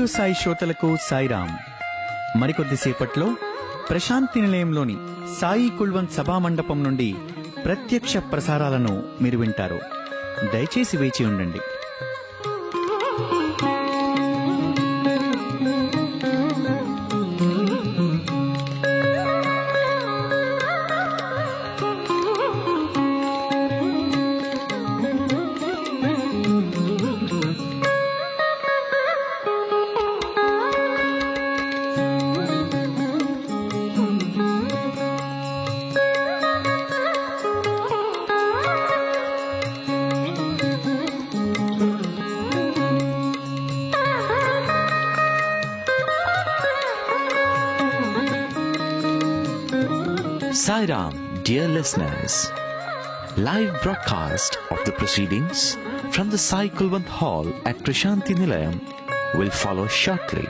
Radio Sai శ్రోతలకు సాయిరామ్. మరికొద్దిసేపట్లో ప్రశాంతి నిలయంలోని సాయి కుల్వంత్ సభా మండపం నుండి ప్రత్యక్ష ప్రసారాలను మీరు వింటారు. దయచేసి వేచి ఉండండి. Sairam, dear listeners. Live broadcast of the proceedings from the Sai Kulwant Hall at Prasaanthi Nilayam will follow shortly.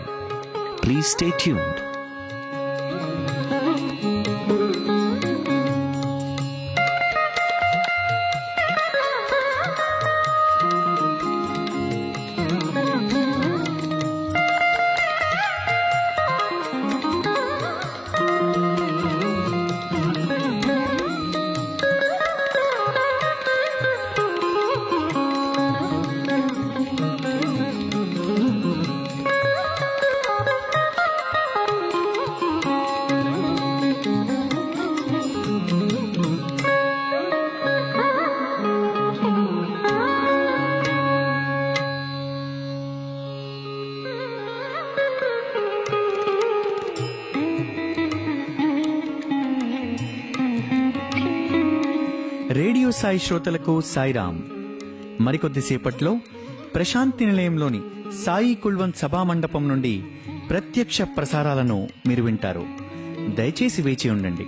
Please stay tuned. Radio Sai శ్రోతలకు సాయిరామ్. మరికొద్దిసేపట్లో ప్రశాంతి నిలయంలోని సాయి కుల్వంత్ సభా మండపం నుండి ప్రత్యక్ష ప్రసారాలను మీరు వింటారు. దయచేసి వేచి ఉండండి.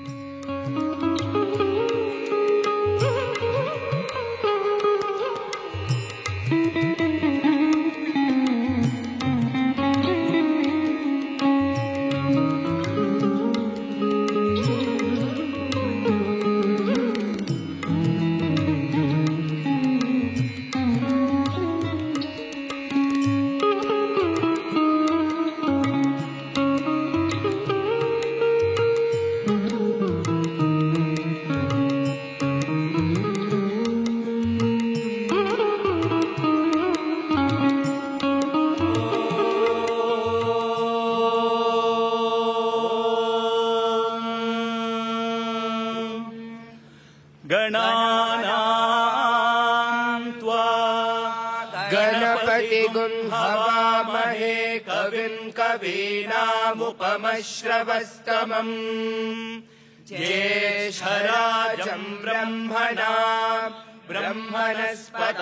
हवामहे कविं कवीनामुपमश्रवस्तमम् ज्येष्ठराजं ब्रह्मणस्पत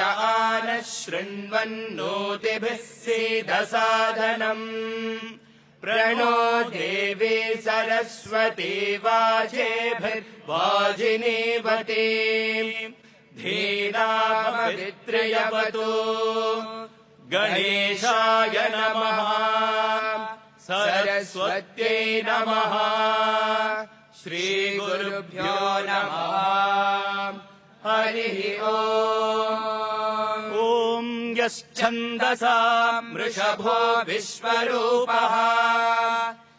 नः शृण्वन्नोतिभिः सीदसादनम् प्रणो देवी सरस्वती वाजेभिर्वाजिनीवती धीनामवित्रयवतु गणेशाय नमः सरस्वत्यै नमः श्रीगुरुभ्यो नमः हरिः ओम्। ॐ यश्छन्दसा वृषभो विश्वरूपः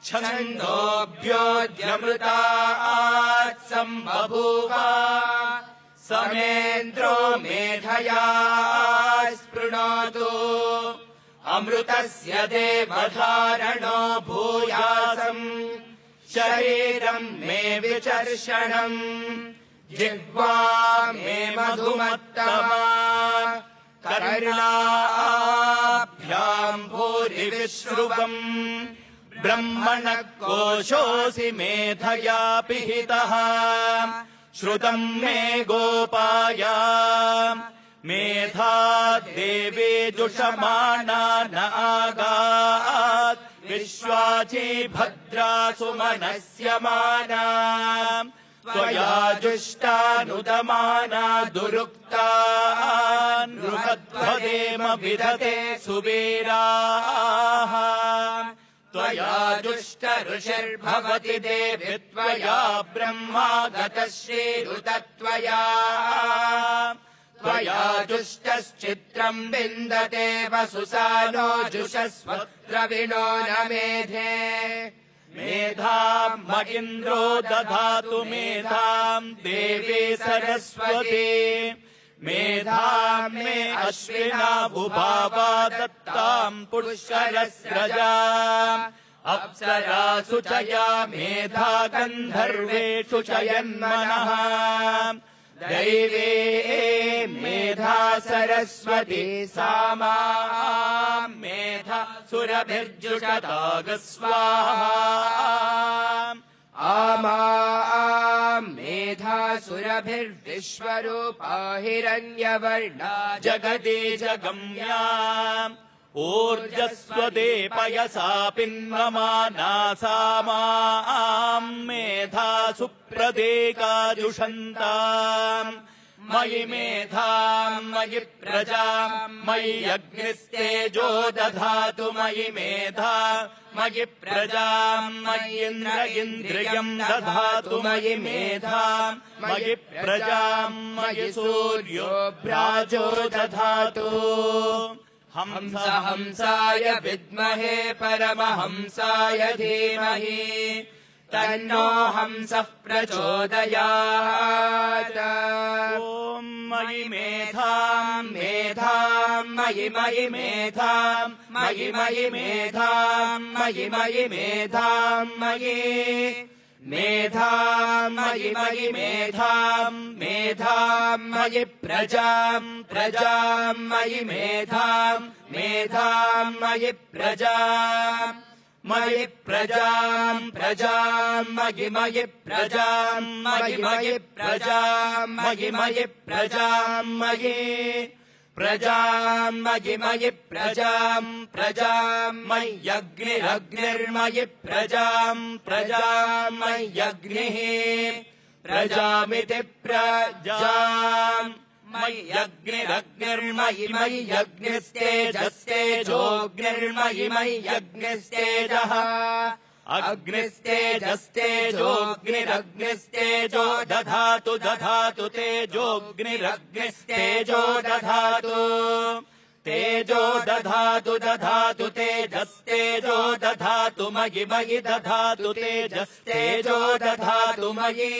छन्दोभ्योऽध्यमृतात् सम्बभूव समेन्द्रो मेधया स्पृणोतु अमृतस्य देवधारणो भूयासम् शरीरम् मे विचर्षणम् जिह्वा मे मधुमत्तमा कर्णाभ्याम् भूरि विश्रुवम् ब्रह्मणः कोशोऽसि मेधया पिहितः श्रुतम् मे गोपाय मेधा देवी जुषमाणा न आगात् विश्वाची भद्रा सुमनस्य माना त्वया जुष्टानुदमाना दुरुक्ता नृहध्वदेम विदते सुवीराः त्वया जुष्ट ऋषिर्भवति देवि त्वया ब्रह्मा गतः श्रीरुत त्वया त्वया जुष्टश्चित्रम् विन्दते वसुसानो जुषस्वद्रविणो न मेधे मेधाम् महीन्द्रो दधातु मेधाम् देवी सरस्वती मेधाम् मे अश्विना बुभावा दत्ताम् पुष्करस्रजा अप्सरासु च या मेधा गन्धर्वेषु च यन्मनः दैवे मेधा सरस्वती सा माम् मेधा सुरभिर्जुषतागस्वाहा आमाम् मेधा सुरभिर्विश्वरूपा हिरण्यवर्णा जगति जगम्या ऊर्जस्वदे पयसा पिन्वमाना सा माम् मेधा सुप्रदेकाजुषन्ताम् मयि मेधाम् मयि प्रजाम् मयि अग्निस्तेजो दधातु मयि मेधा मयि प्रजाम् मय्यिन्द्र इन्द्रियम् दधातु मयि मेधाम् मयि प्रजाम् मयि सूर्यो भ्राजो दधातु हंस हंसाय विद्महे परमहंसाय धीमहि तन्नो हंसः प्रचोदयात् ॐ मयि मेधाम् मेधाम् मयि मयि मेधाम् मयि मयि मेधाम् मयि मयि मेधाम् मयि मेधाम् मयि मयि मेधाम् मेधाम् मयि प्रजाम् प्रजाम् मयि मेधाम् मेधाम् मयि प्रजाम् मयि प्रजाम् प्रजाम् मयि मयि प्रजाम् मयि मयि प्रजाम् मयि मयि प्रजाम् मयि प्रजाम् मयि मयि प्रजाम् प्रजाम् मय्यग्निरग्निर्मयि प्रजाम् प्रजाम् मय्यग्निः प्रजामिति प्रजाम् मय्यग्निरग्निर्मयि मय्यग्निस्तेजस्तेजोऽग्निर्मयि मय्यग्निस्तेजः अग्निस्तेजस्तेजोऽग्निरग्निस्तेजो दधातु दधातु तेजोऽग्निरग्निस्तेजो दधातु तेजो दधातु दधातु तेजस्तेजो दधातु मयि मयि दधातु तेजस्तेजो दधातु मयि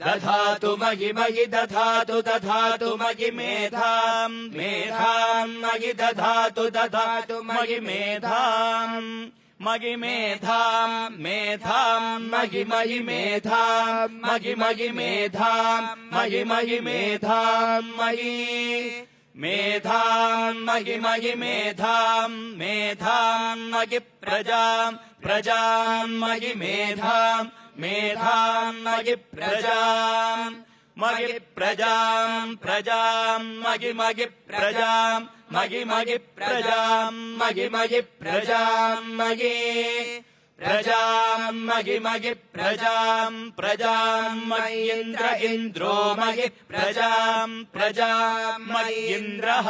दधातु मयि मयि दधातु दधातु मयि मेधाम् मेधाम् मयि दधातु दधातु मयि मेधाम् मयि मेधाम् मेधाम् मयि मयि मेधाम् मयि मयि मेधाम् मयि मयि मेधाम् मयि मेधाम् मयि मयि मेधाम् मेधाम् मयि प्रजाम् प्रजाम् मयि मेधाम् मेधाम् मयि प्रजाम् मयि प्रजाम् प्रजाम् मयि मयि प्रजाम् मयि मयि प्रजाम् मयि मयि प्रजाम् मयि प्रजाम् मयि मयि प्रजाम् प्रजाम् मय्यिन्द्र इन्द्रो मयि प्रजाम् प्रजाम् मय्यिन्द्रः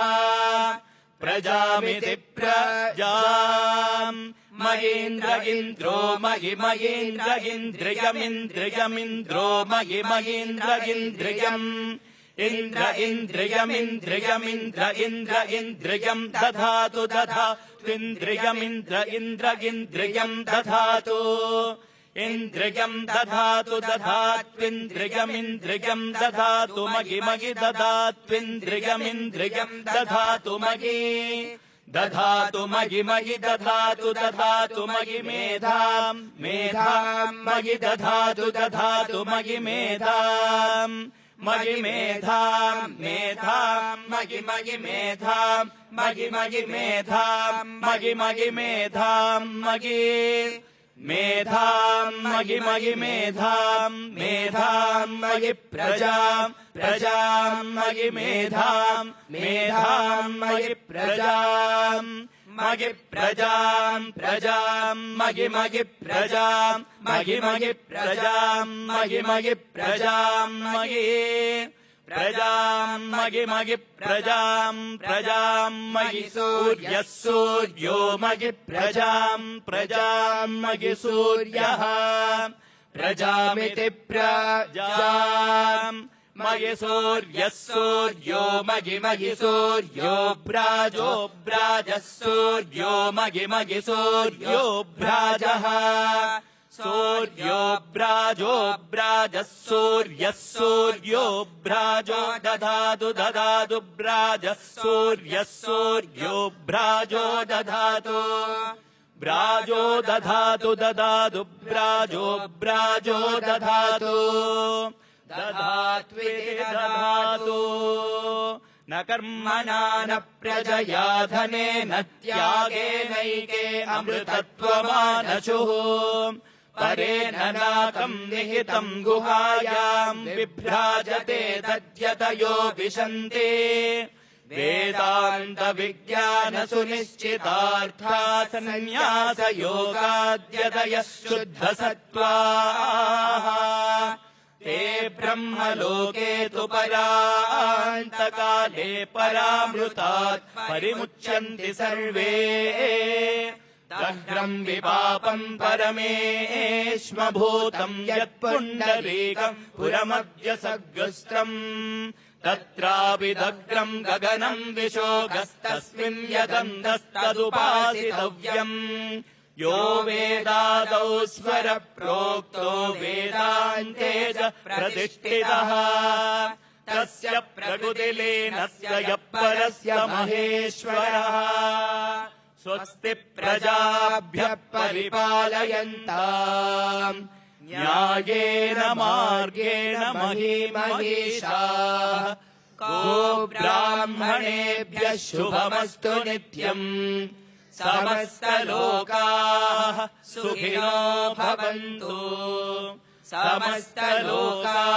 प्रजामिति प्रजाम् मयीन्द्र इन्द्रो मयि मयीन्द्र इन्द्रियमिन्द्रियमिन्द्रो मयि मयीन्द्र इन्द्रियम् इन्द्र इन्द्रियमिन्द्रियमिन्द्र इन्द्र इन्द्रियम् दधातु दधात्विन्द्रियमिन्द्र इन्द्र इन्द्रियम् दधातु इन्द्रियम् दधातु दधात्विन्द्रियमिन्द्रियम् दधातु मयि मयि दधात्विन्द्रियमिन्द्रियम् दधातु मयि दधातु मयि मयि दधातु दधातु मयि मेधाम् मेधाम् मयि दधातु दधातु मयि मेधाम् मयि मेधाम् मेधाम् मयि मयि मेधाम् मयि मयि मेधाम् मयि मयि मेधाम् मयि मेधाम् मयि मयि मेधाम् मेधाम् मयि प्रजाम् प्रजाम् मयि मेधाम् मेधाम् मयि प्रजाम् मयि प्रजाम् प्रजाम् मयि मयि प्रजाम् मयि मयि प्रजाम् मयि मयि प्रजाम् मयि प्रजाम् मयि मयि प्रजाम् प्रजाम् मयि सूर्यः सूर्यो मयि प्रजाम् प्रजाम् मयि सूर्यः प्रजामिति प्रजाम् मयि सूर्यः सूर्यो मयि मयि सूर्यो भ्राजो भ्राजः सूर्यो मयि मयि सूर्यो भ्राजः सूर्यो भ्राजो भ्राजः सूर्यः सूर्यो भ्राजो दधातु दधातु भ्राजः सूर्यः सूर्यो भ्राजो दधातु भ्राजो दधातु दधातु भ्राजो भ्राजो दधातु दधात्विति दधातु न कर्मणा न प्रजया धनेन त्यागेनैके अमृतत्वमानशुः परेण नाकम् निहितम् गुहायाम् विभ्राजते तद्यतयो विशन्ति वेदान्त विज्ञान सुनिश्चितार्था सन्न्यास योगाद्यतयः शुद्धसत्त्वाः ते ब्रह्मलोके तु परान्तकाले परामृतात् परिमुच्यन्ति सर्वे दह्रम् विपापम् परमेश्मभूतम् यत्पुण्डरीकम् पुरमव्यसग्रस्तम् तत्रापि दग्रम् गगनम् विशोगस्तस्मिन् यदन्तस्तदुपासितव्यम् यो वेदादौ स्वर प्रोक्तो वेदान्ते च प्रतिष्ठितः तस्य प्रकृतिलीनस्य यः परस्य महेश्वरः स्वस्ति प्रजाभ्यः परिपालयन्ताम् न्यायेन मार्गेण महीमहीषाः गो ब्राह्मणेभ्यः शुभमस्तु नित्यम् समस्तलोकाः सुखिनो भवन्तु समस्तलोकाः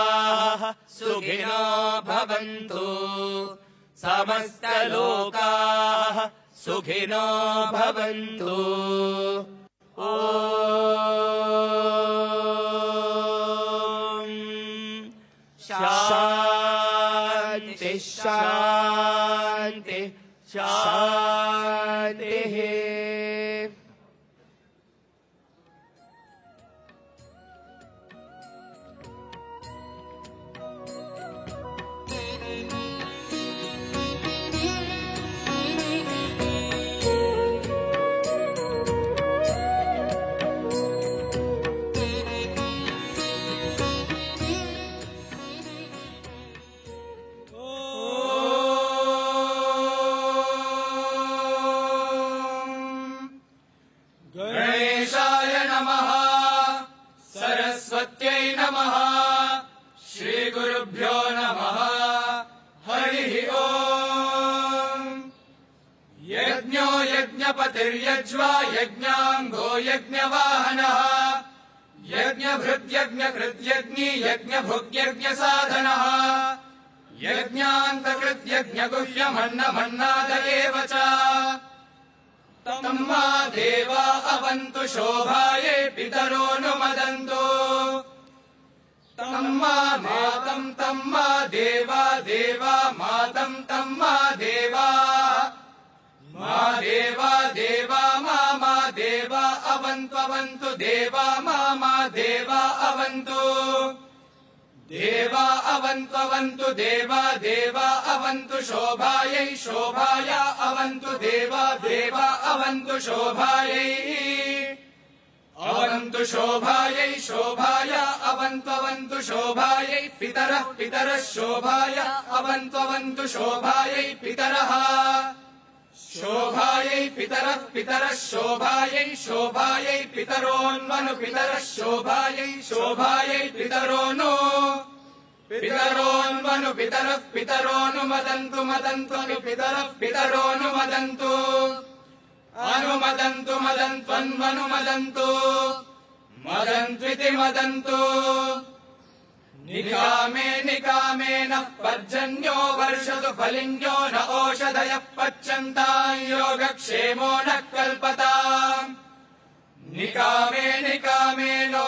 सुखिनो भवन्तु समस्तलोकाः सुखिनो भवन्तु ॐ शान्ति शान्ति शान्तिः यज्ञपतिर्यज्वा यज्ञाङ्गो यज्ञवाहनः यज्ञभृद्यज्ञकृद्यज्ञी यज्ञभुग्यज्ञसाधनः यज्ञान्तकृद्यज्ञगुह्यमन्नमन्नाद एव च तम् मा देवा अवन्तु शोभायै पितरोऽनुमदन्तु तम् मा मातम् तम् मा देवा देवा मातम् तम् मा देवा मा देवा देवा मा देवा अवन्तु देवा मा देवा अवन्तु देवा अवन्तु देवा देवा अवन्तु शोभायै शोभाया अवन्तु देवा देवा अवन्तु शोभायै अवन्तु शोभायै शोभाया अवन्तु शोभायै पितरः पितरः शोभाया अवन्तु शोभायै पितरः शोभायै पितरः पितरः शोभायै शोभायै पितरोऽन्वनु पितरः शोभायै शोभायै पितरोऽनु पितरोऽन्वनु पितरः पितरोऽनुमदन्तु मदन्त्वनु पितरः पितरोऽनुमदन्तु अनुमदन्तु मदन्त्वन्वनुमदन्तु मदन्त्विति मदन्तु निकामे निकामे नः पर्जन्यो वर्षतु फलिन्यो न ओषधयः पच्यन्ताम् योगक्षेमो नः कल्पताम् निकामे निकामे नो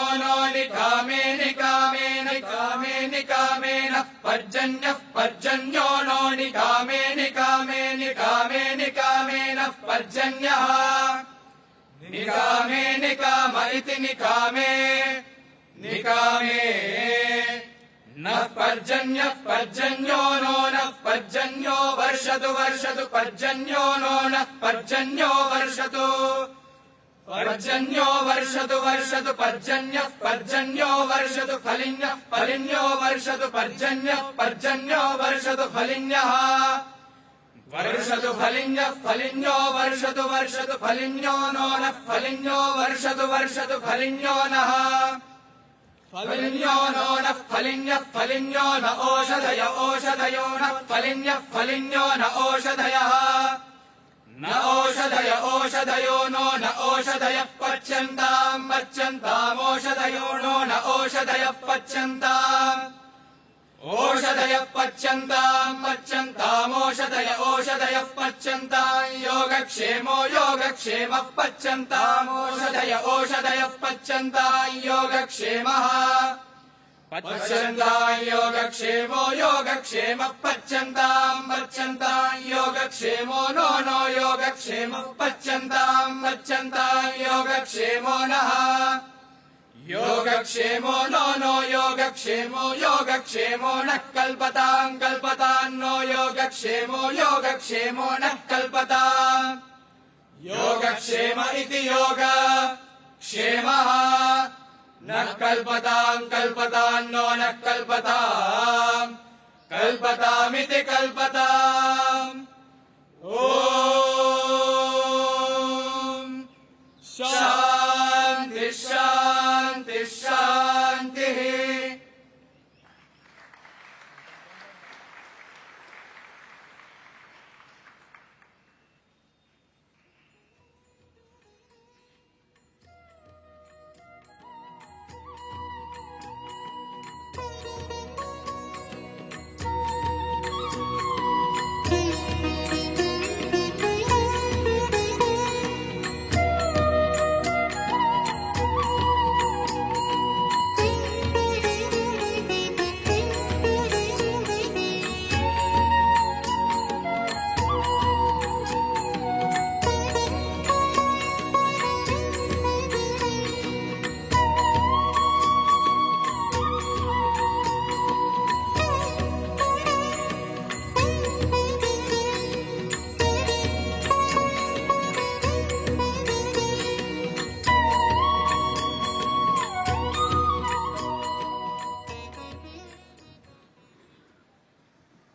निकामे निकामे निकामे निकामे नः पर्जन्यः पर्जन्यो नो निकामे निकामे निकामे निकामे नः पर्जन्यः निकामे निकाम इति निकामे निकामे नः पर्जन्यः पर्जन्यो नो नः पर्जन्यो वर्षतु वर्षतु पर्जन्यो नो नः पर्जन्यो वर्षतु पर्जन्यो वर्षतु वर्षतु पर्जन्यः पर्जन्यो वर्षतु फलिन्यः फलिन्यो वर्षतु पर्जन्यः पर्जन्यो वर्षतु फलिन्यः वर्षतु फलिन्यः फलिन्यो वर्षतु वर्षतु फलिन्यो नो नः फलिन्यो वर्षतु वर्षतु फलिन्यो नः फलिन्यो नो नः फलिन्यः फलिन्यो न ओषधय ओषधयो नः फलिन्यः फलिन्यो न ओषधयः न ओषधय ओषधयो नो न ओषधयः पच्यन्ताम् पच्यन्तामोषधयो नो न ओषधयः पच्यन्ताम् ओषधयः पच्यन्ताम् पच्यन्तामोषधय ओषधयः पच्यन्ताम् योगक्षेमो योगक्षेमः पच्यन्तामोषधय ओषधयः पच्यन्ताम् योगक्षेमः पच्यन्ताम् योगक्षेमो योगक्षेमः पच्यन्ताम् पच्यन्ताम् योगक्षेमो नो नो योगक्षेमः पच्यन्ताम् पच्यन्ताम् योगक्षेमो नः योगक्षेमो नो नो योगक्षेमो योगक्षेमो नः कल्पताम् कल्पताम् नो योगक्षेमो योगक्षेमो नः कल्पताम् योगक्षेम इति योगक्षेमः नः कल्पताम् कल्पताम् नो नः कल्पताम् कल्पतामिति कल्पताम् ॐ शान्ति शान्ति शान्तिः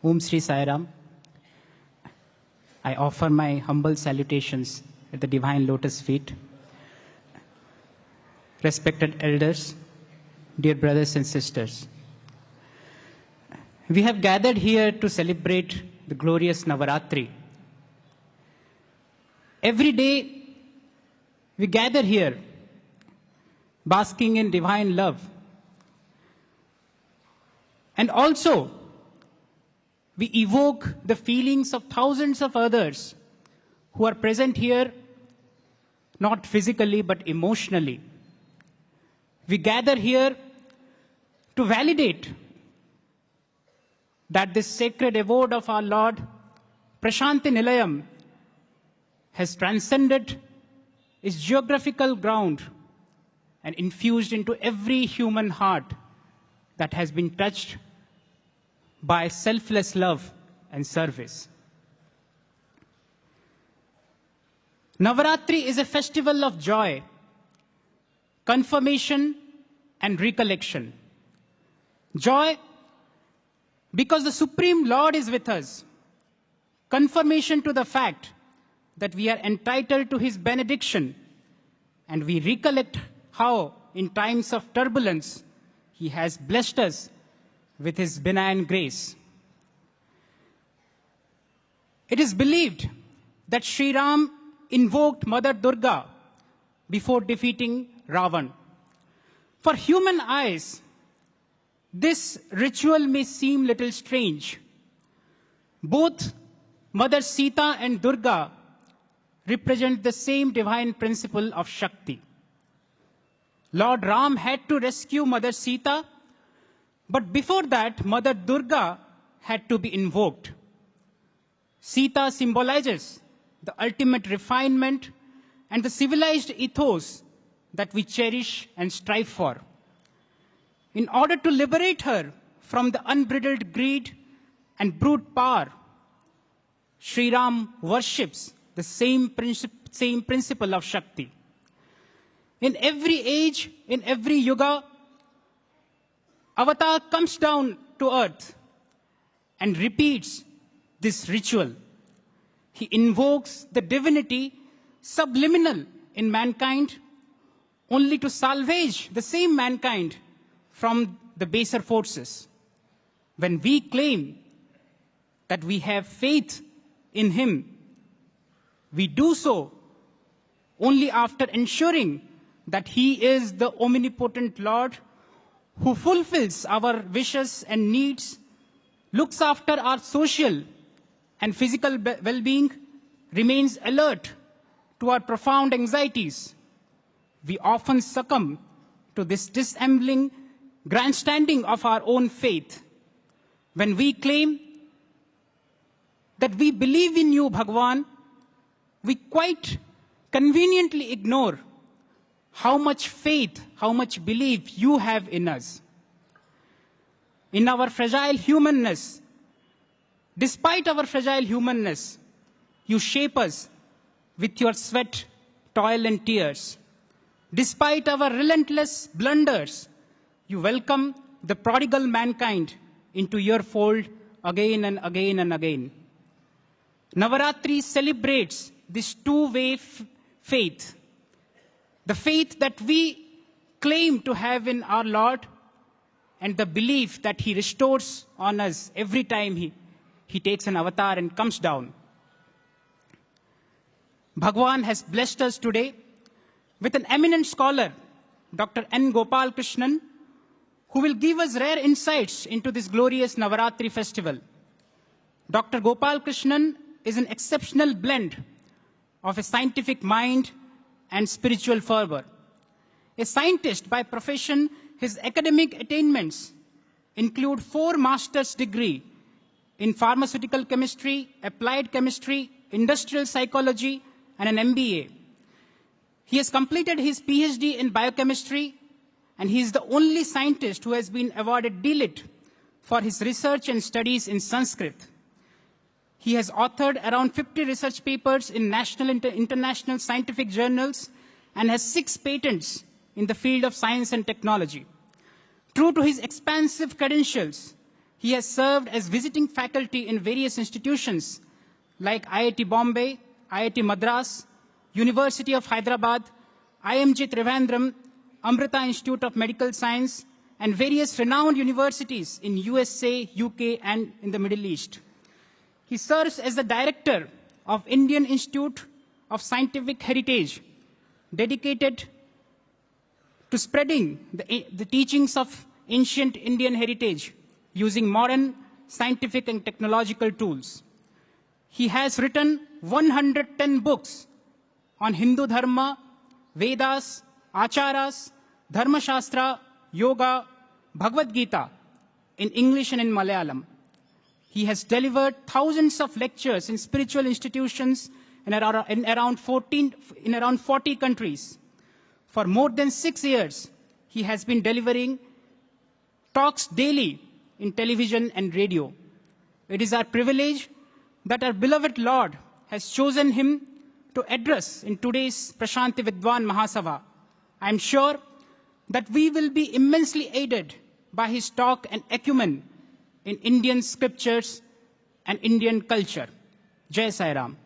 Om Shri Sai Ram. I offer my humble salutations at the divine lotus feet. Respected elders, dear brothers and sisters, we have gathered here to celebrate the glorious Navaratri. Every day we gather here basking in divine love, and also we evoke the feelings of thousands of others who are present here, not physically but emotionally. We gather here to validate that this sacred abode of our Lord, Prasaanthi Nilayam, has transcended its geographical ground and infused into every human heart that has been touched by selfless love and service. Navaratri is a festival of joy, confirmation, and recollection. Joy, because the Supreme Lord is with us. Confirmation to the fact that we are entitled to His benediction, and we recollect how, in times of turbulence, He has blessed us with His benign grace. It is believed that Sri Ram invoked Mother Durga before defeating Ravan. For human eyes, this ritual may seem little strange. Both Mother Sita and Durga represent the same divine principle of Shakti. Lord Ram had to rescue Mother Sita, but before that, Mother Durga had to be invoked. Sita symbolizes the ultimate refinement and the civilized ethos that we cherish and strive for. In order to liberate her from the unbridled greed and brute power, Sri Ram worships the same principle of Shakti. In every age, in every yuga, Avatar comes down to earth and repeats this ritual. He invokes the divinity subliminal in mankind only to salvage the same mankind from the baser forces. When we claim that we have faith in him, we do so only after ensuring that he is the omnipotent Lord who fulfills our wishes and needs, looks after our social and physical well-being, remains alert to our profound anxieties. We often succumb to this dissembling grandstanding of our own faith. When we claim that we believe in you, Bhagwan, we quite conveniently ignore how much faith, how much belief you have in us. In our fragile humanness, despite our fragile humanness, you shape us with your sweat, toil, and tears. Despite our relentless blunders, you welcome the prodigal mankind into your fold again and again and again. Navaratri celebrates this two-way faith. The faith that we claim to have in our Lord and the belief that he restores on us every time he takes an avatar and comes down. Bhagwan has blessed us today with an eminent scholar, Dr.N.Gopalakrishnan, who will give us rare insights into this glorious Navaratri festival. Dr. Gopalakrishnan is an exceptional blend of a scientific mind and spiritual fervor. A scientist by profession, his academic attainments include 4 master's degrees in pharmaceutical chemistry, applied chemistry, industrial psychology, and an MBA. He has completed his PhD in biochemistry, and he is the only scientist who has been awarded D.Litt for his research and studies in Sanskrit. He has authored around 50 research papers in national and international scientific journals and has 6 patents in the field of science and technology. True to his expansive credentials, he has served as visiting faculty in various institutions like IIT Bombay, IIT Madras, University of Hyderabad, IMG Trivandrum, Amrita Institute of Medical Science, and various renowned universities in USA, UK, and in the Middle East. He serves as the director of Indian Institute of Scientific Heritage, dedicated to spreading the teachings of ancient Indian heritage using modern scientific and technological tools. He has written 110 books on Hindu Dharma, Vedas, Acharas, Dharma Shastra, Yoga, Bhagavad Gita in English and in Malayalam. He has delivered thousands of lectures in spiritual institutions in around 40 countries. For more than 6 years, he has been delivering talks daily in television and radio. It is our privilege that our beloved Lord has chosen him to address in today's Prasaanthi Vidwan Mahasabha. I am sure that we will be immensely aided by his talk and acumen in Indian scriptures and Indian culture. Jai Sai Ram.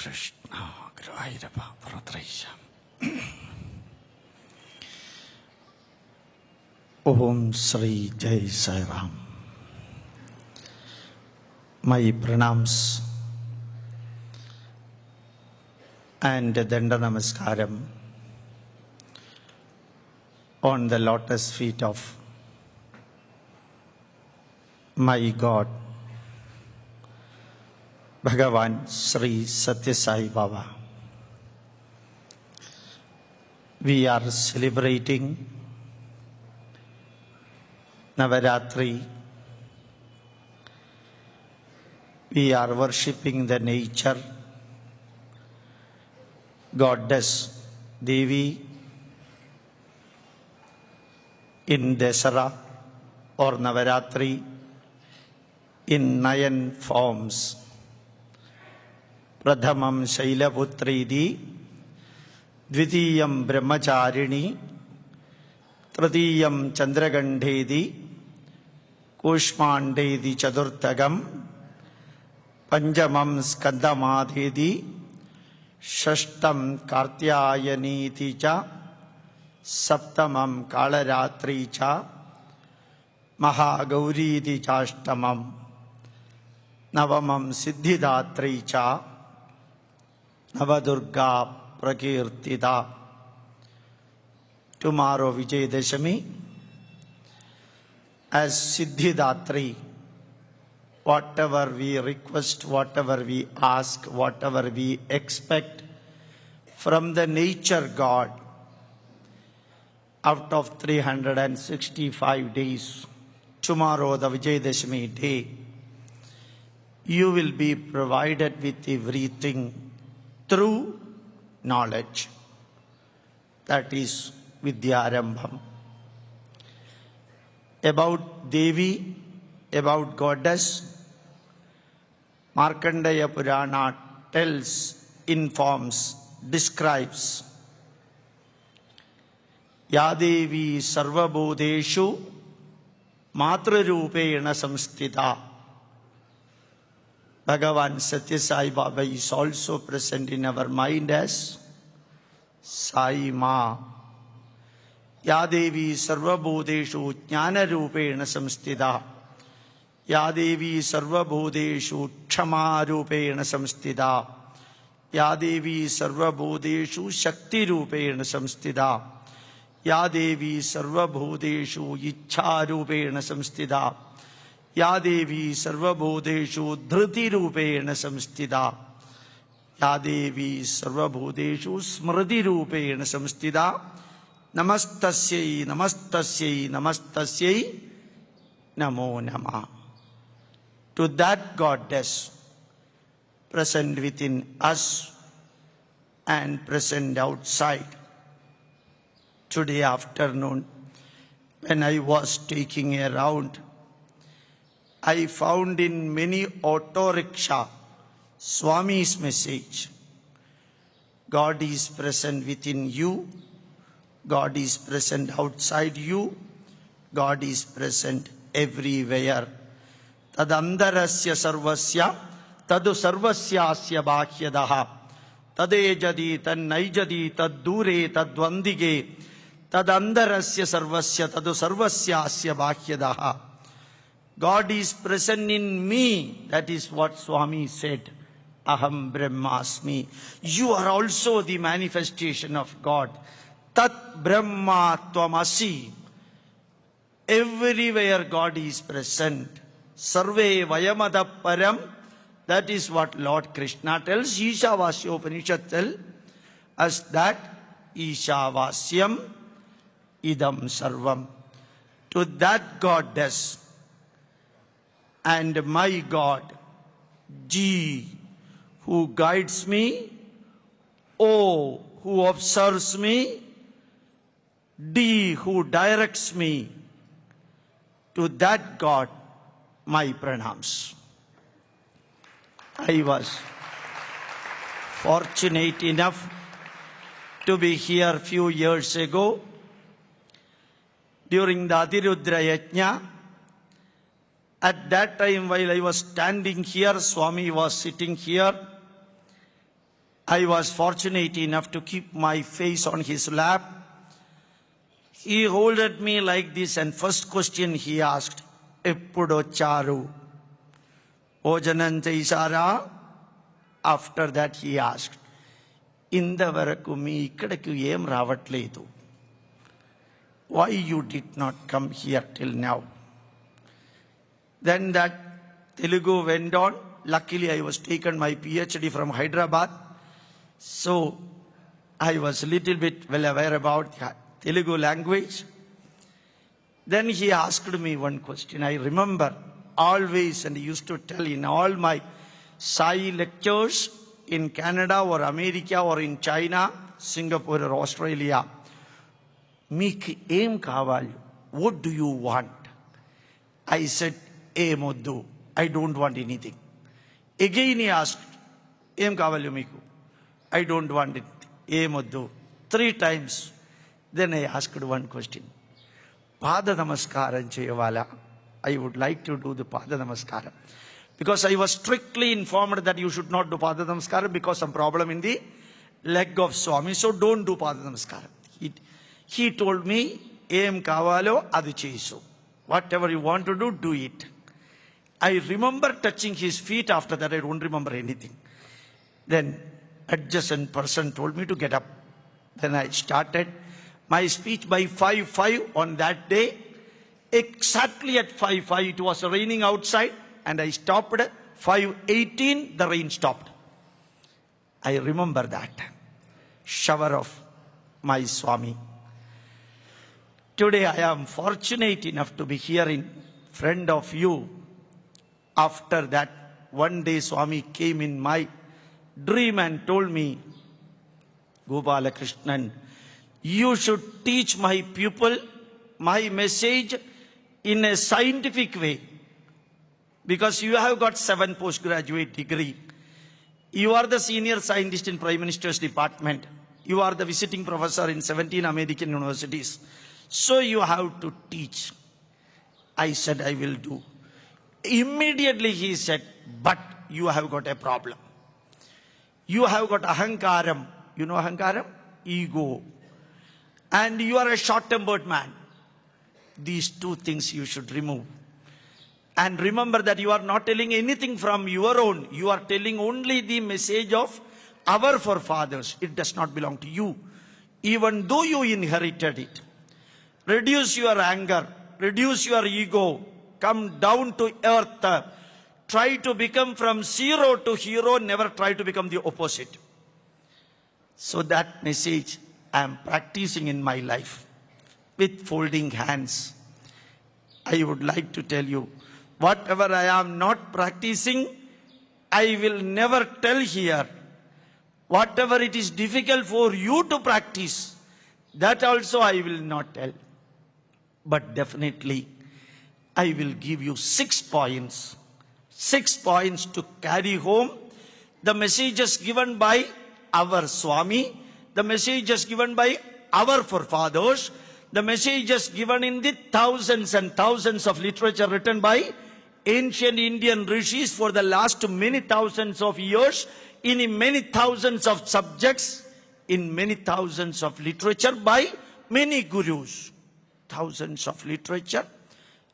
Krishna Guruvayurappa പുറത്രൈശ. Om Sri Jai Sai Ram. My pranams and Danda Namaskaram on the lotus feet of my God, Bhagavan Sri Satya Sai Baba. We are celebrating Navaratri. We are worshipping the nature goddess Devi in Dasara or Navaratri in 9 forms. Pradhamam Shailaputridi, Dvitiyam Brahmacharini, Tradiyam Chandragandhedi, Kushmandedi Chadurtagam, Panjamam Skandamadhedi, Shashtam Kartyayaniti cha, Saptamam Kalaratri cha, Mahagauridi chashtamam, Navamam Siddhidatri cha, Navadurga Prakirtida. Tomorrow Vijayadashami as Siddhidatri. Whatever we request, whatever we ask, whatever we expect from the nature God, out of 365 days, tomorrow the Vijayadashami day, you will be provided with everything through knowledge. That is Vidyarambham. About Devi, about goddess, Markandeya Purana tells, informs, describes. Yadevi sarvabodeshu matrarupena samstita. Bhagavan Satya Sai Baba is also present in our mind as Sai Ma. Yadevi sarvabodeshu jnanarupena samstita. Yadevi sarvabodeshu kshamarupena samstita. Yadevi sarvabodeshu shaktirupena samstita. Yadevi sarvabodeshu ichharupena samstita. Yadevi sarvabodeshu dhritirupena samstita. Yadevi sarvabodeshu smritirupena samstita. Namastasyai, namastasyai, namastasyai, namo namah. To that goddess present within us and present outside. Today afternoon, when I was taking a round, I found in many auto rickshaw Swami's message. God is present within you. God is present outside you. God is present everywhere. Tadandarasya sarvasya tadu sarvasyasya bhakyadaha. Tadejadi tannaijadi taddure tadvandige. Tadandarasya sarvasya tadu sarvasyasya bhakyadaha. God is present in me. That is what Swami said. Aham Brahmasmi. You are also the manifestation of God. Tat Brahma Tvamasi. Everywhere God is present. Sarve Vayamada Param. That is what Lord Krishna tells. Ishavasya Upanishad tells us that Ishavasyam Idam Sarvam. To that goddess and my God, G, who guides me, O, who observes me, D, who directs me, to that God, my pranams. I was fortunate enough to be here a few years ago during the Adirudra Yajna. At that time, while I was standing here, Swami was sitting here. I was fortunate enough to keep my face on his lap. He holded me like this, and first question he asked, Eppudo charu? Ojanam cheisara? After that he asked, Indavaraku mee ikkadaku em ravatledu. Why you did not come here till now? Then that Telugu went on. Luckily I was taken my PhD from Hyderabad. So I was a little bit well aware about the Telugu language. Then he asked me one question. I remember always, and he used to tell in all my Sai lectures in Canada or America or in China, Singapore or Australia, Meek aim kavali. What do you want? I said, aim oddu. I don't want anything. Again he asked, aim kavali meeku. I don't want it. Aim oddu. 3 times. Then I asked one question. Pada namaskaram cheyavala. I would like to do the Pada namaskaram. Because I was strictly informed that you should not do Pada namaskaram because some problem in the leg of Swami. So don't do Pada namaskaram. He told me, Em kavalo adu chesu. Whatever you want to do, do it. I remember touching his feet. After that, I don't remember anything. Then adjacent person told me to get up. Then I started my speech by 5:05 on that day. Exactly at 5:05, it was raining outside, and I stopped. 5:18, the rain stopped. I remember that. Shower of my Swami. Today I am fortunate enough to be here in front of you. After that, one day Swami came in my dream and told me, Gopalakrishnan, you should teach my pupil my message in a scientific way. Because you have got 7 postgraduate degree. You are the senior scientist in Prime Minister's department. You are the visiting professor in 17 American universities. So you have to teach. I said, I will do. Immediately he said, but you have got a problem. You have got ahankaram. You know ahankaram? Ego. And you are a short-tempered man. These 2 things you should remove. And remember that you are not telling anything from your own. You are telling only the message of our forefathers. It does not belong to you. Even though you inherited it. Reduce your anger. Reduce your ego. Come down to earth. Try to become from zero to hero. Never try to become the opposite. So that message I am practicing in my life. With folding hands. I would like to tell you, whatever I am not practicing, I will never tell here. Whatever it is difficult for you to practice, that also I will not tell. But definitely, I will give you 6 points. 6 points to carry home. The messages given by our Swami, the messages given by our forefathers, the messages given in the thousands and thousands of literature written by ancient Indian rishis for the last many thousands of years, in many thousands of subjects, in many thousands of literature by many gurus. Thousands of literature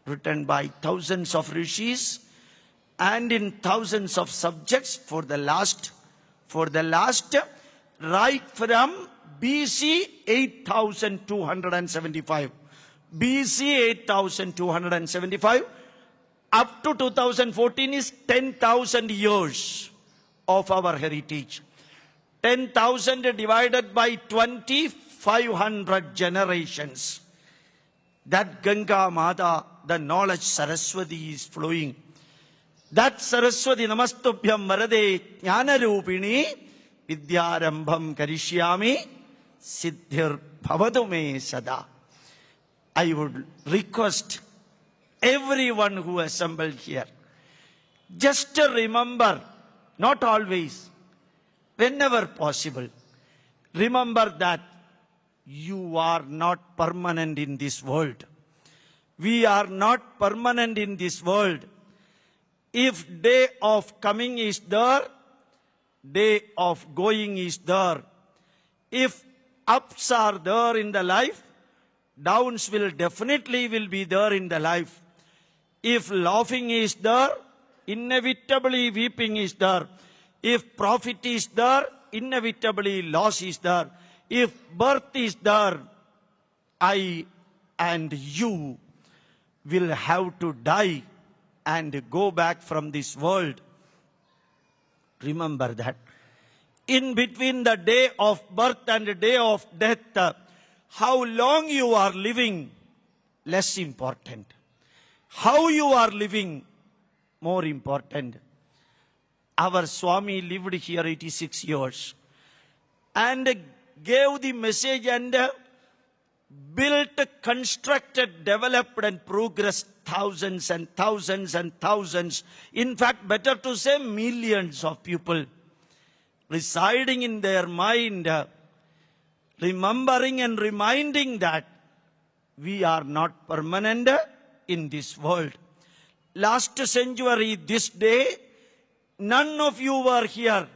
written by thousands of rishis and in thousands of subjects for the last right from BC 8275. BC 8275 up to 2014 is 10,000 years of our heritage. 10,000 divided by 2,500 generations. That Ganga Mata, the knowledge Saraswati is flowing. That Saraswati Namastubhyam Varade Jnana Rupini Vidyarambham Karishyami Siddhir Bhavadu Me Sada. I would request everyone who assembled here, just to remember, not always, whenever possible, remember that you are not permanent in this world. We are not permanent in this world. If day of coming is there, day of going is there. If ups are there in the life, downs will definitely be there in the life. If laughing is there, inevitably weeping is there. If profit is there, inevitably loss is there. If birth is there, I and you will have to die and go back from this world. Remember that. In between the day of birth and the day of death, how long you are living, less important. How you are living, more important. Our Swami lived here 86 years and gave the message and built, constructed, developed and progressed thousands and thousands and thousands. In fact, better to say millions of people residing in their mind, remembering and reminding that we are not permanent in this world. Last century, this day, none of you were here.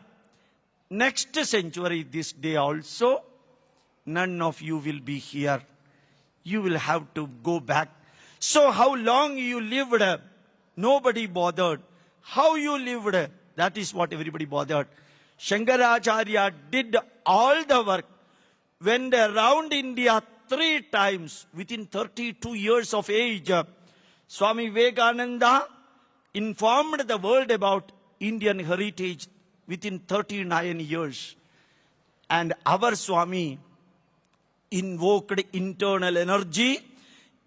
Next century, this day also, none of you will be here. You will have to go back. So how long you lived, nobody bothered. How you lived, that is what everybody bothered. Shankaracharya did all the work, went around India 3 times within 32 years of age. Swami Vivekananda informed the world about Indian heritage within 39 years. And our Swami invoked internal energy,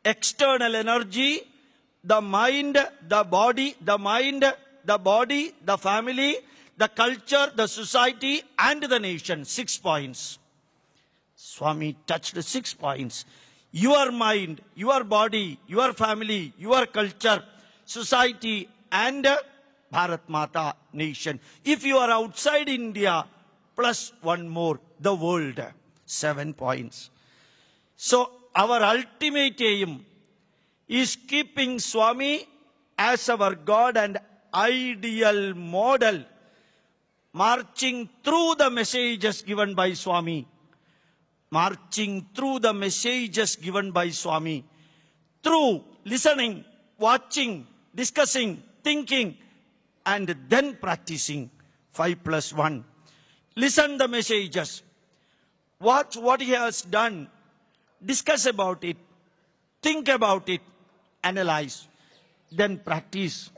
external energy, the mind, the body, the mind, the body, the family, the culture, the society, and the nation. 6 points. Swami touched 6 points. Your mind, your body, your family, your culture, society, and Bharat Mata nation. If you are outside India, plus 1 more, the world. 7 points. So our ultimate aim is keeping Swami as our God and ideal model, marching through the messages given by Swami. Marching through the messages given by Swami. Through listening, watching, discussing, thinking, and then practicing. 5+1. Listen the messages. Watch what he has done. Discuss about it. Think about it. Analyze. Then practice.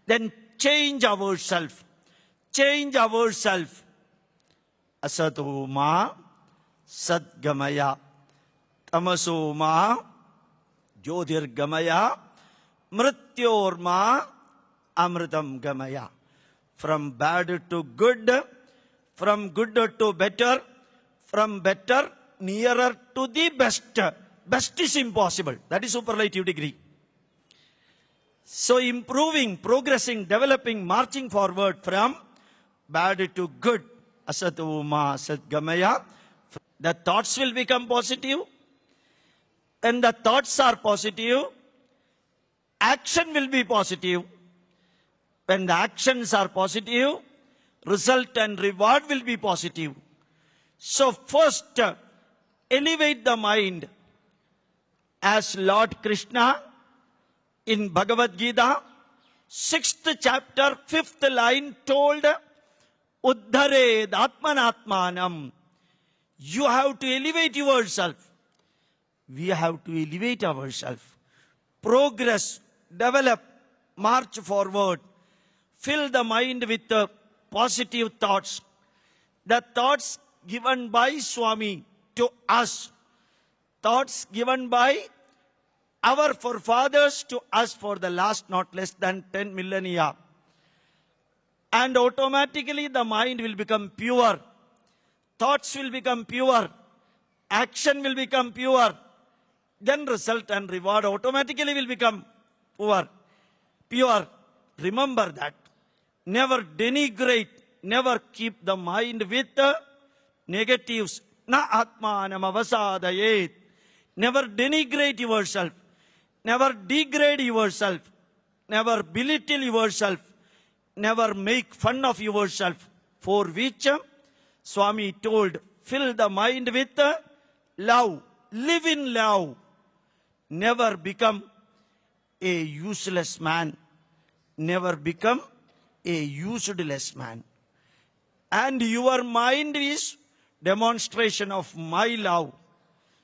Then change ourselves. Change ourselves. Asato ma Sadgamaya, Tamaso ma Jyotirgamaya, Mrityor ma Amritam gamaya. From bad to good, from good to better, from better nearer to the best. Best is impossible. That is superlative degree. So improving, progressing, developing, marching forward from bad to good. Asato ma Sadgamaya. The thoughts will become positive. And the thoughts are positive, action will be positive. When the actions are positive, result and reward will be positive. So first, elevate the mind. As Lord Krishna in Bhagavad Gita, 6th chapter, 5th line told, Uddhared Atmanatmanam. You have to elevate yourself. We have to elevate ourselves. Progress, develop, march forward. Fill the mind with positive thoughts. The thoughts given by Swami to us. Thoughts given by our forefathers to us for the last not less than 10 millennia. And automatically the mind will become pure. Thoughts will become pure. Action will become pure. Then result and reward automatically will become pure. Remember that. Never denigrate. Never keep the mind with negatives. Na atmanam avasadayet. Never denigrate yourself. Never degrade yourself. Never belittle yourself. Never make fun of yourself. for which Swami told, fill the mind with love, live in love, never become a useless man, never become a useless man. And your mind is demonstration of my love.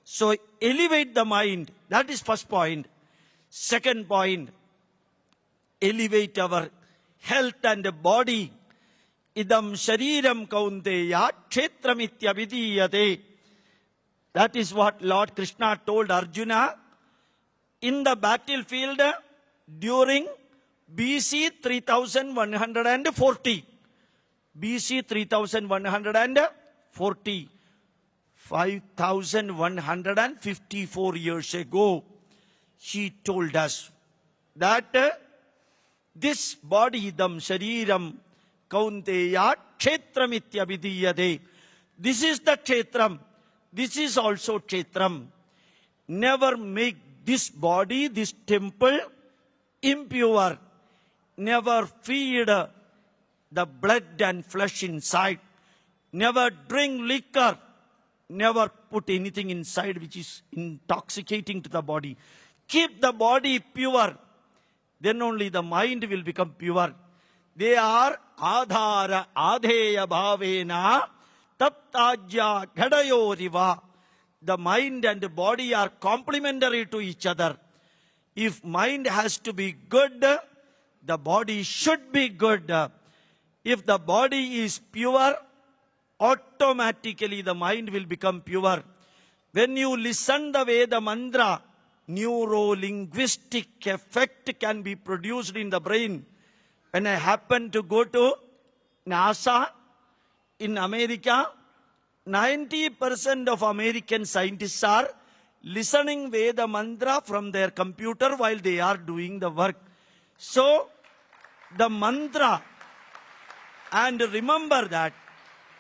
So elevate the mind. That is first point. Second point, elevate our health and body. Idam shariram kaunteya kshetramitya vidiyate. That is what Lord Krishna told Arjuna in the battlefield during BC 3140. BC 3140. 5154 years ago, he told us that this body, idam shariram kaunteya kshetramitya vidiyate. This is the kshetram. This is also kshetram. Never make this body, this temple, impure. Never feed the blood and flesh inside. Never drink liquor. Never put anything inside which is intoxicating to the body. Keep the body pure. Then only the mind will become pure. They are adhara adheya bhavena taptajya ghadayoriva. The mind and the body are complementary to each other. If mind has to be good, the body should be good. If the body is pure, automatically the mind will become pure. When you listen the Veda mantra, neuro-linguistic effect can be produced in the brain. When I happen to go to NASA in America, 90% of American scientists are listening Veda mantra from their computer while they are doing the work. So, the mantra, and remember that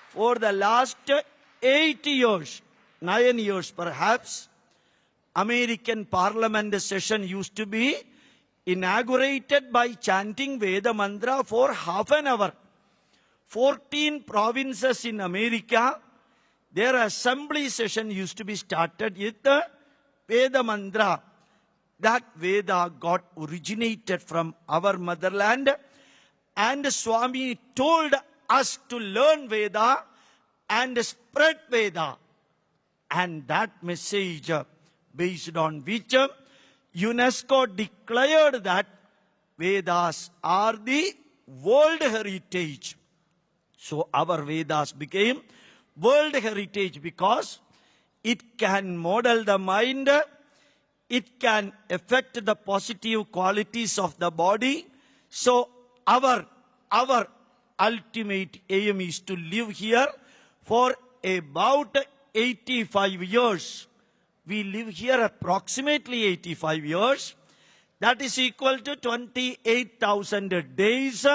for the last 8 years, 9 years perhaps, American parliament session used to be inaugurated by chanting Veda mantra for half an hour. 14 provinces in America, their assembly session used to be started with the Veda mantra. That Veda got originated from our motherland, and Swami told us to learn Veda and spread Veda. And that message, based on which UNESCO declared that Vedas are the world heritage. So our Vedas became world heritage because it can model the mind, it can affect the positive qualities of the body. So our ultimate aim is to live here for about 85 years. We live here approximately 85 years. That is equal to 28,000 days.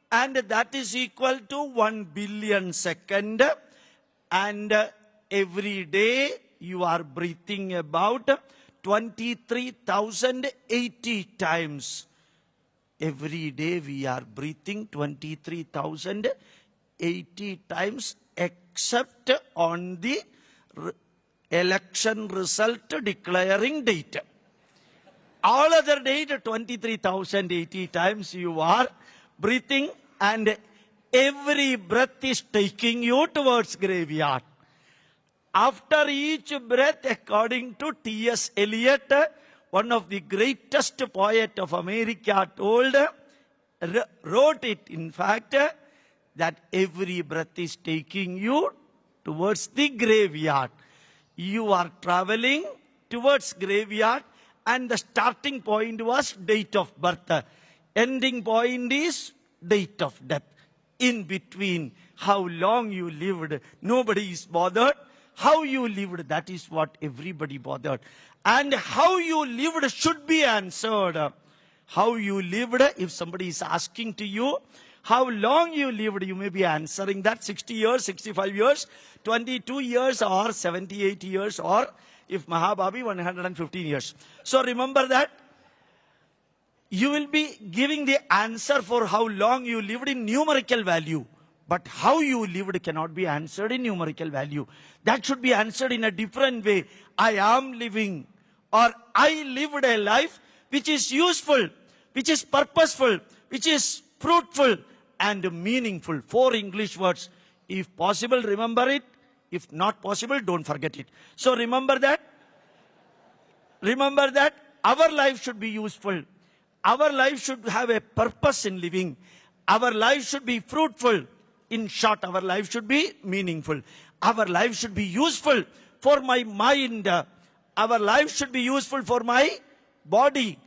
And that is equal to 1 billion second. And every day you are breathing about 23,080 times. Every day we are breathing 23,080 times, except on the election result declaring date. All other date, 23,080 times you are breathing, and every breath is taking you towards graveyard. After each breath, according to T.S. Eliot, one of the greatest poet of America wrote it, in fact, that every breath is taking you towards the graveyard. You are traveling towards graveyard, and the starting point was date of birth. Ending point is date of death. In between, how long you lived, nobody is bothered. How you lived, that is what everybody bothered. And how you lived should be answered. How you lived, if somebody is asking to you, how long you lived, you may be answering that 60 years, 65 years, 22 years or 78 years, or if Mahabhabi, 115 years. So remember that you will be giving the answer for how long you lived in numerical value. But how you lived cannot be answered in numerical value. That should be answered in a different way. I am living, or I lived a life which is useful, which is purposeful, which is fruitful and meaningful. 4 English words. If possible, remember it. If not possible, don't forget it. So remember that. Remember that our life should be useful. Our life should have a purpose in living. Our life should be fruitful. In short, our life should be meaningful. Our life should be useful for my mind. Our life should be useful for my body.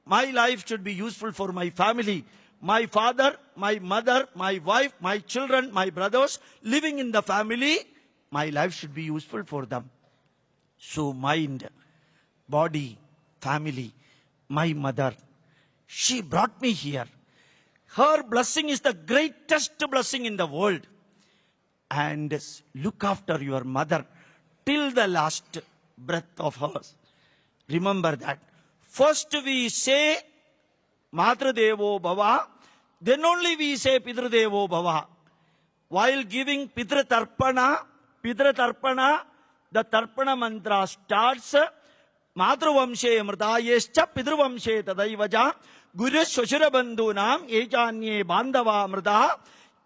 My life should be useful for my family. My father, my mother, my wife, my children, my brothers living in the family, my life should be useful for them. So mind, body, family, my mother, she brought me here. Her blessing is the greatest blessing in the world. And look after your mother till the last breath of hers. Remember that. First we say Matradevo Bhava, then only we say Pitradevo Bhava. While giving Pitra Tarpana, the Tarpana mantra starts Matruvamshe Mridayescha Pitruvamshe Tadaivaja Guru Shoshira Bandhunam Ejanye Bandava Mrida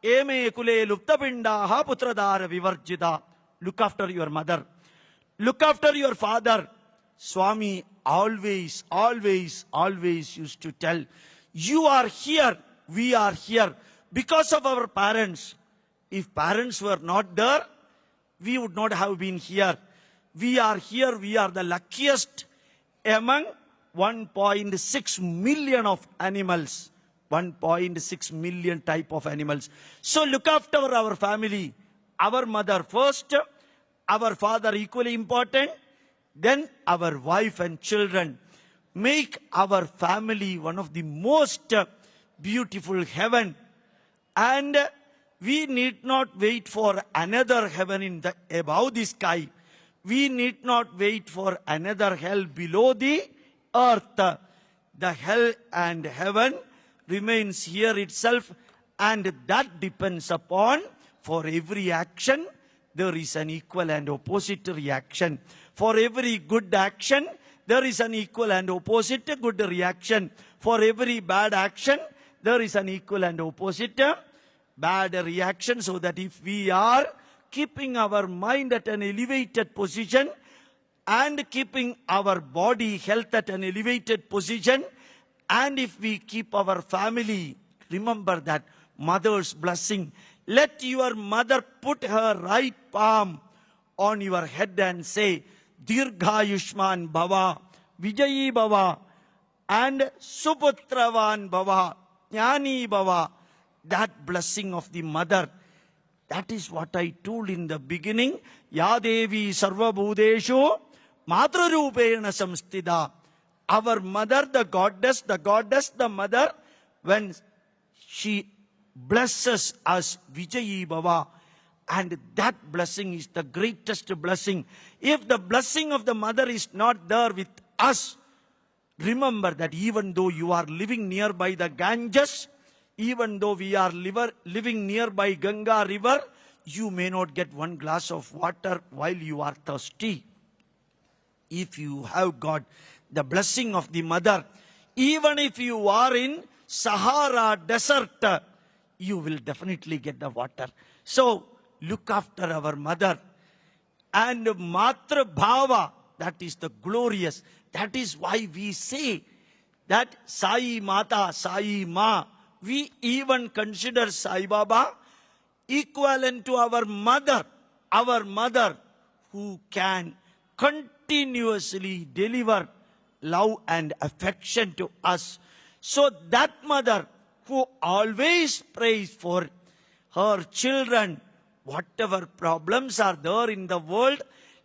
Eme Kule Luptapindaha Putradara Vivarjita. Look after your mother. Look after your father. Swami always used to tell, you are here, we are here because of our parents. If parents were not there, we would not have been here. We are here, we are the luckiest among 1.6 million of animals. 1.6 million type of animals. So look after our family. Our mother first, our father equally important, then our wife and children. Make our family one of the most beautiful heaven. And we need not wait for another heaven in the above the sky. We need not wait for another hell below the earth. The hell and heaven remains here itself, and that depends upon, for every action there is an equal and opposite reaction. For every good action there is an equal and opposite good reaction. For every bad action there is an equal and opposite bad reaction. So that if we are keeping our mind at an elevated position and keeping our body health at an elevated position, and if we keep our family, remember that mother's blessing. Let your mother put her right palm on your head and say, Dirghayushman Bhava, Vijayi Bhava, and Suputravan Bhava, Jnani Bhava. That blessing of the mother, that is what I told in the beginning. Yadevi Sarva Bhudeshu Matrarupena Samstida. Our mother, the goddess, the mother, when she blesses us, Vijayi Bhava, and that blessing is the greatest blessing. If the blessing of the mother is not there with us, remember that even though you are living nearby the Ganges, even though we are living nearby Ganga river, you may not get one glass of water while you are thirsty. If you have got the blessing of the mother, even if you are in Sahara desert, you will definitely get the water. So look after our mother. And Matra Bhava, that is the glorious. That is why we say that Sai Mata, Sai Ma. We even consider Sai Baba equivalent to our mother who can continuously deliver love and affection to us. So that mother who always prays for her children, whatever problems are there in the world,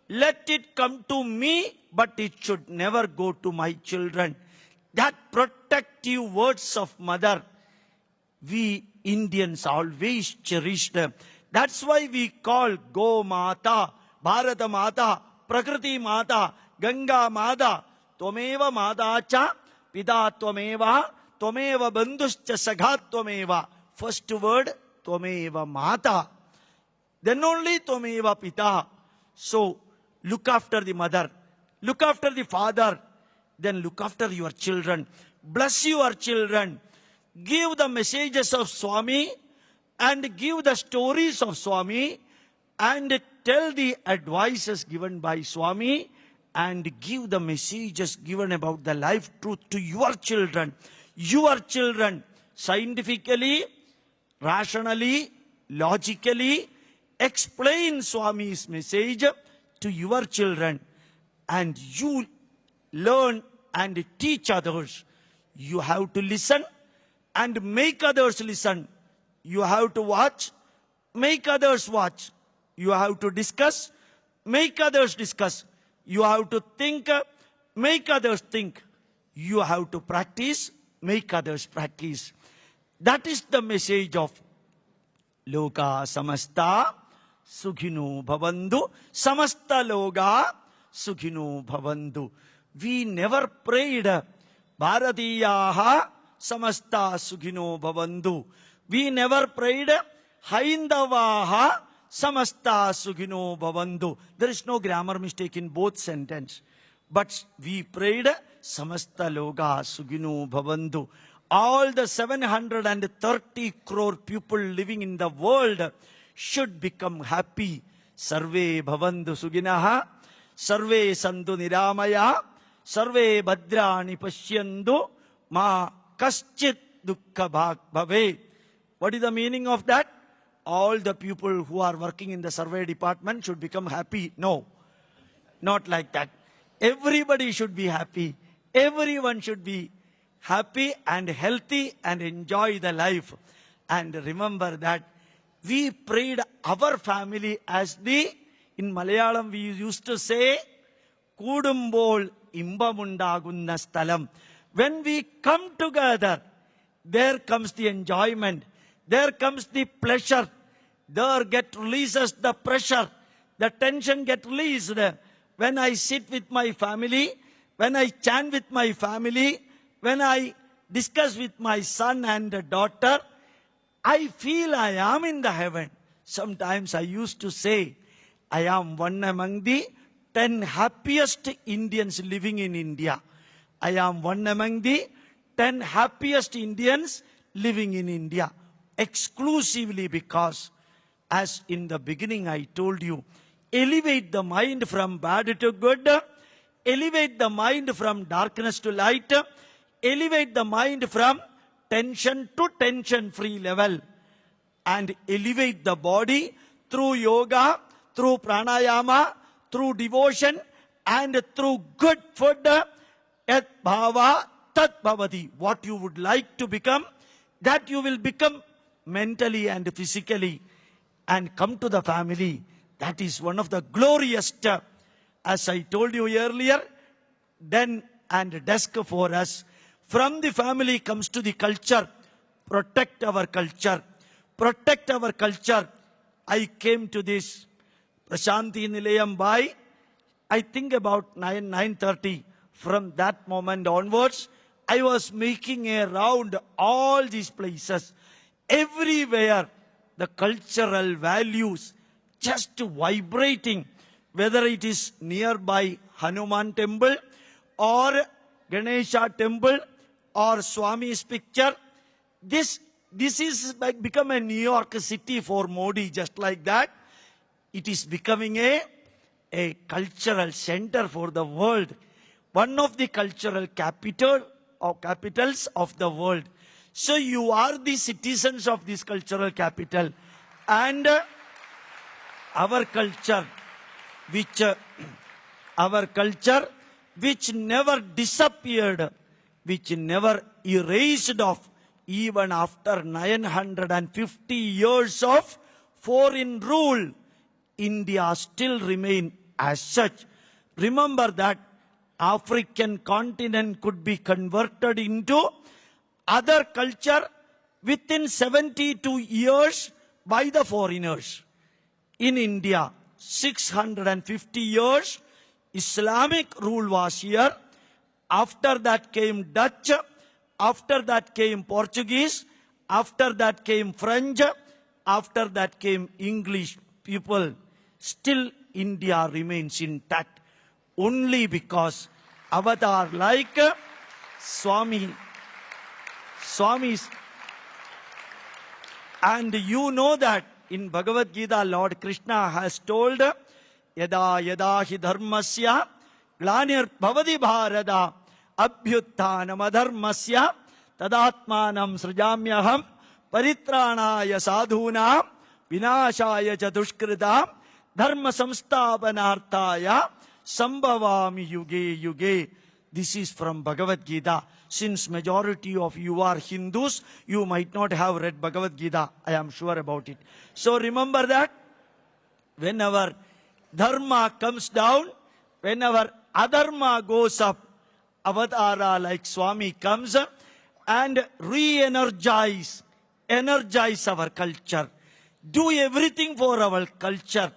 let it come to me, but it should never go to my children. That protective words of mother, we Indians always cherish them. That's why we call Go Mata, Bharata Mata, Prakriti Mata, Ganga Mata, Twameva Mata Cha, Pida Twameva, Twameva Bandhuscha Saghat Twameva. First word, Tvameva Mata. Then only Tvameva Pita. So, look after the mother. Look after the father. Then look after your children. Bless your children. Give the messages of Swami and give the stories of Swami and tell the advices given by Swami and give the messages given about the life truth to your children. Your children, scientifically, rationally, logically, explain Swami's message to your children. And you learn and teach others. You have to listen and make others listen. You have to watch, make others watch. You have to discuss, make others discuss. You have to think, make others think. You have to practice, make others practice. That is the message of Loka Samasta Sukhino Bhavantu. Samasta Loga Sukhino Bhavantu. We never prayed Bharatiyaha Samasta Sukhino Bhavantu. We never prayed Haindavaha Samasta Sukhino Bhavantu. There is no grammar mistake in both sentences. But we prayed Samasta Loga Sukhino Bhavantu. All the 730 crore people living in the world should become happy. Sarve Bhavantu Suginaha. Sarve Santu Niramaya. Sarve Bhadrani Pashyandu. Ma Kaschit Dukkha Bhave. What is the meaning of that? All the people who are working in the survey department should become happy. No, not like that. Everybody should be happy. Everyone should be happy and healthy and enjoy the life. And remember that we prayed our family as in Malayalam we used to say, Kudumbol imbamundagunna sthalam. When we come together, there comes the enjoyment. There comes the pleasure. There releases the pressure. The tension get released. When I sit with my family, when I chant with my family, when I discuss with my son and daughter, I feel I am in the heaven. Sometimes I used to say, I am one among the 10 happiest Indians living in India. I am one among the 10 happiest Indians living in India. Exclusively because, as in the beginning I told you, elevate the mind from bad to good, elevate the mind from darkness to light, elevate the mind from tension to tension-free level, and elevate the body through yoga, through pranayama, through devotion, and through good food. Yat bhava tat bhavati. What you would like to become, that you will become mentally and physically, and come to the family. That is one of the glorious, as I told you earlier, den and desk for us. From the family comes to the culture. Protect our culture. Protect our culture. I came to this Prasaanthi Nilayam by, I think about 9:30. From that moment onwards, I was making a round all these places. Everywhere, the cultural values just vibrating, whether it is nearby Hanuman temple or Ganesha temple or Swami's picture. This is like become a New York City for Modi, just like that. It is becoming a cultural center for the world. One of the cultural capitals of the world. So you are the citizens of this cultural capital. And our culture, which never disappeared, which never erased off, even after 950 years of foreign rule, India still remains as such. Remember that African continent could be converted into other culture within 72 years by the foreigners. In India, 650 years, Islamic rule was here. After that came Dutch. After that came Portuguese. After that came French. After that came English people. Still India remains intact only because avatar like Swami's. And you know that in Bhagavad Gita, Lord Krishna has told, Yada yada hi dharmasya glanir bhavati bharata abhyuttanam adharmasya tadatmanam srijamyaham paritranaya sadhunam vinashaya cha dushkritam dharma samstapanarthaya sambhavami yuge yuge. This is from Bhagavad Gita. Since majority of you are Hindus, you might not have read Bhagavad Gita. I am sure about it. So remember that when our dharma comes down, when our adharma goes up, avatara like Swami comes and energize our culture. Do everything for our culture.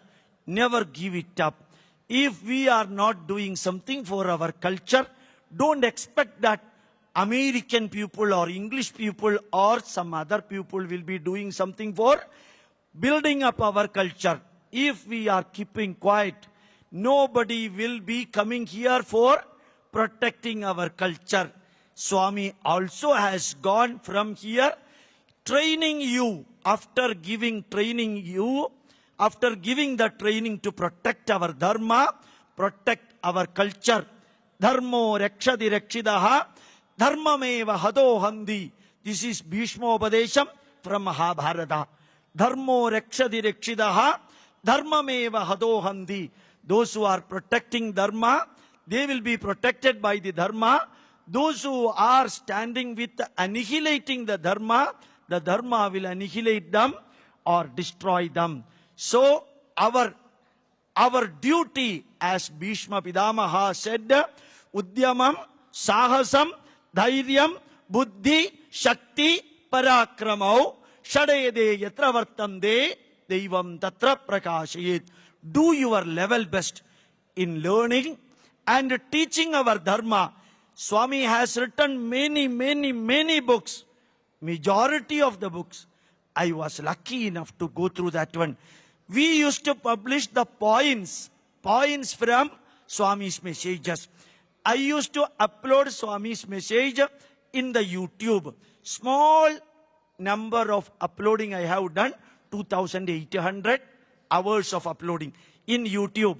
Never give it up. If we are not doing something for our culture, don't expect that American people or English people or some other people will be doing something for building up our culture. If we are keeping quiet, nobody will be coming here for protecting our culture. Swami also has gone from here training you, after giving the training to protect our dharma, protect our culture. Dharmo rakshati rakshidaha dharmameva hadohandi. This is Bhishma Upadesham from Mahabharata. Dharmo rakshati rakshidaha dharmameva hadohandi. Those who are protecting dharma, they will be protected by the dharma. Those who are standing with annihilating the dharma will annihilate them or destroy them. So our duty, as Bhishma Pidamaha said, Udyamam, Sahasam, Dhairyam, Buddhi, Shakti, Parakramau, Shadayade Yatra Vartande, Devam Tatra Prakashayet. Do your level best in learning and teaching our dharma. Swami has written many books. Majority of the books, I was lucky enough to go through that one. We used to publish the points from Swami's messages. I used to upload Swami's message in the YouTube. Small number of uploading I have done, 2,800 hours of uploading in YouTube.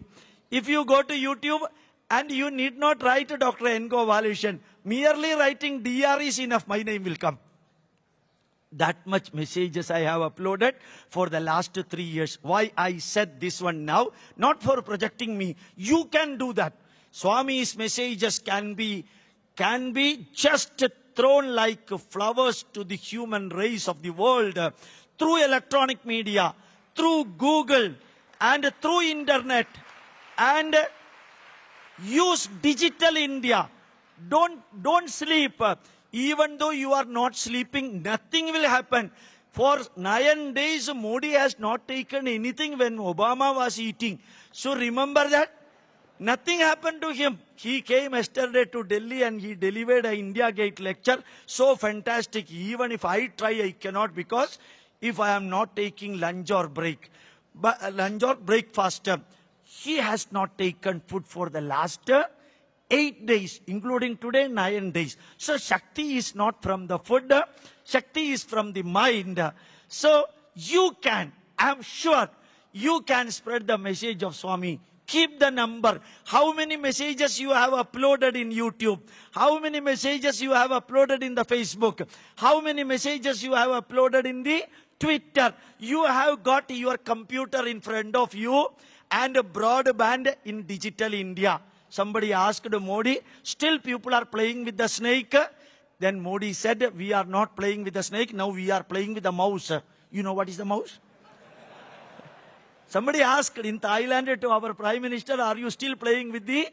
If you go to YouTube and you need not write Dr.N.Gopalakrishnan, merely writing DR is enough, my name will come. That much messages I have uploaded for the last 3 years. Why I said this one now? Not for projecting me. You can do that. Swami's messages can be just thrown like flowers to the human race of the world through electronic media, through Google and through internet, and use digital India. Don't sleep. Even though you are not sleeping, nothing will happen. For 9 days, Modi has not taken anything when Obama was eating. So remember that. Nothing happened to him. He came yesterday to Delhi and he delivered an India Gate lecture. So fantastic. Even if I try, I cannot, because if I am not taking lunch or breakfast, he has not taken food for the last 8 days, including today, 9 days. So Shakti is not from the food, Shakti is from the mind. So you can, I am sure, you can spread the message of Swami. Keep the number. How many messages you have uploaded in YouTube? How many messages you have uploaded in the Facebook? How many messages you have uploaded in the Twitter? You have got your computer in front of you and broadband in digital India. Somebody asked Modi, still people are playing with the snake. Then Modi said, we are not playing with the snake, now we are playing with the mouse. You know what is the mouse? Somebody asked in Thailand to our Prime Minister, are you still playing with the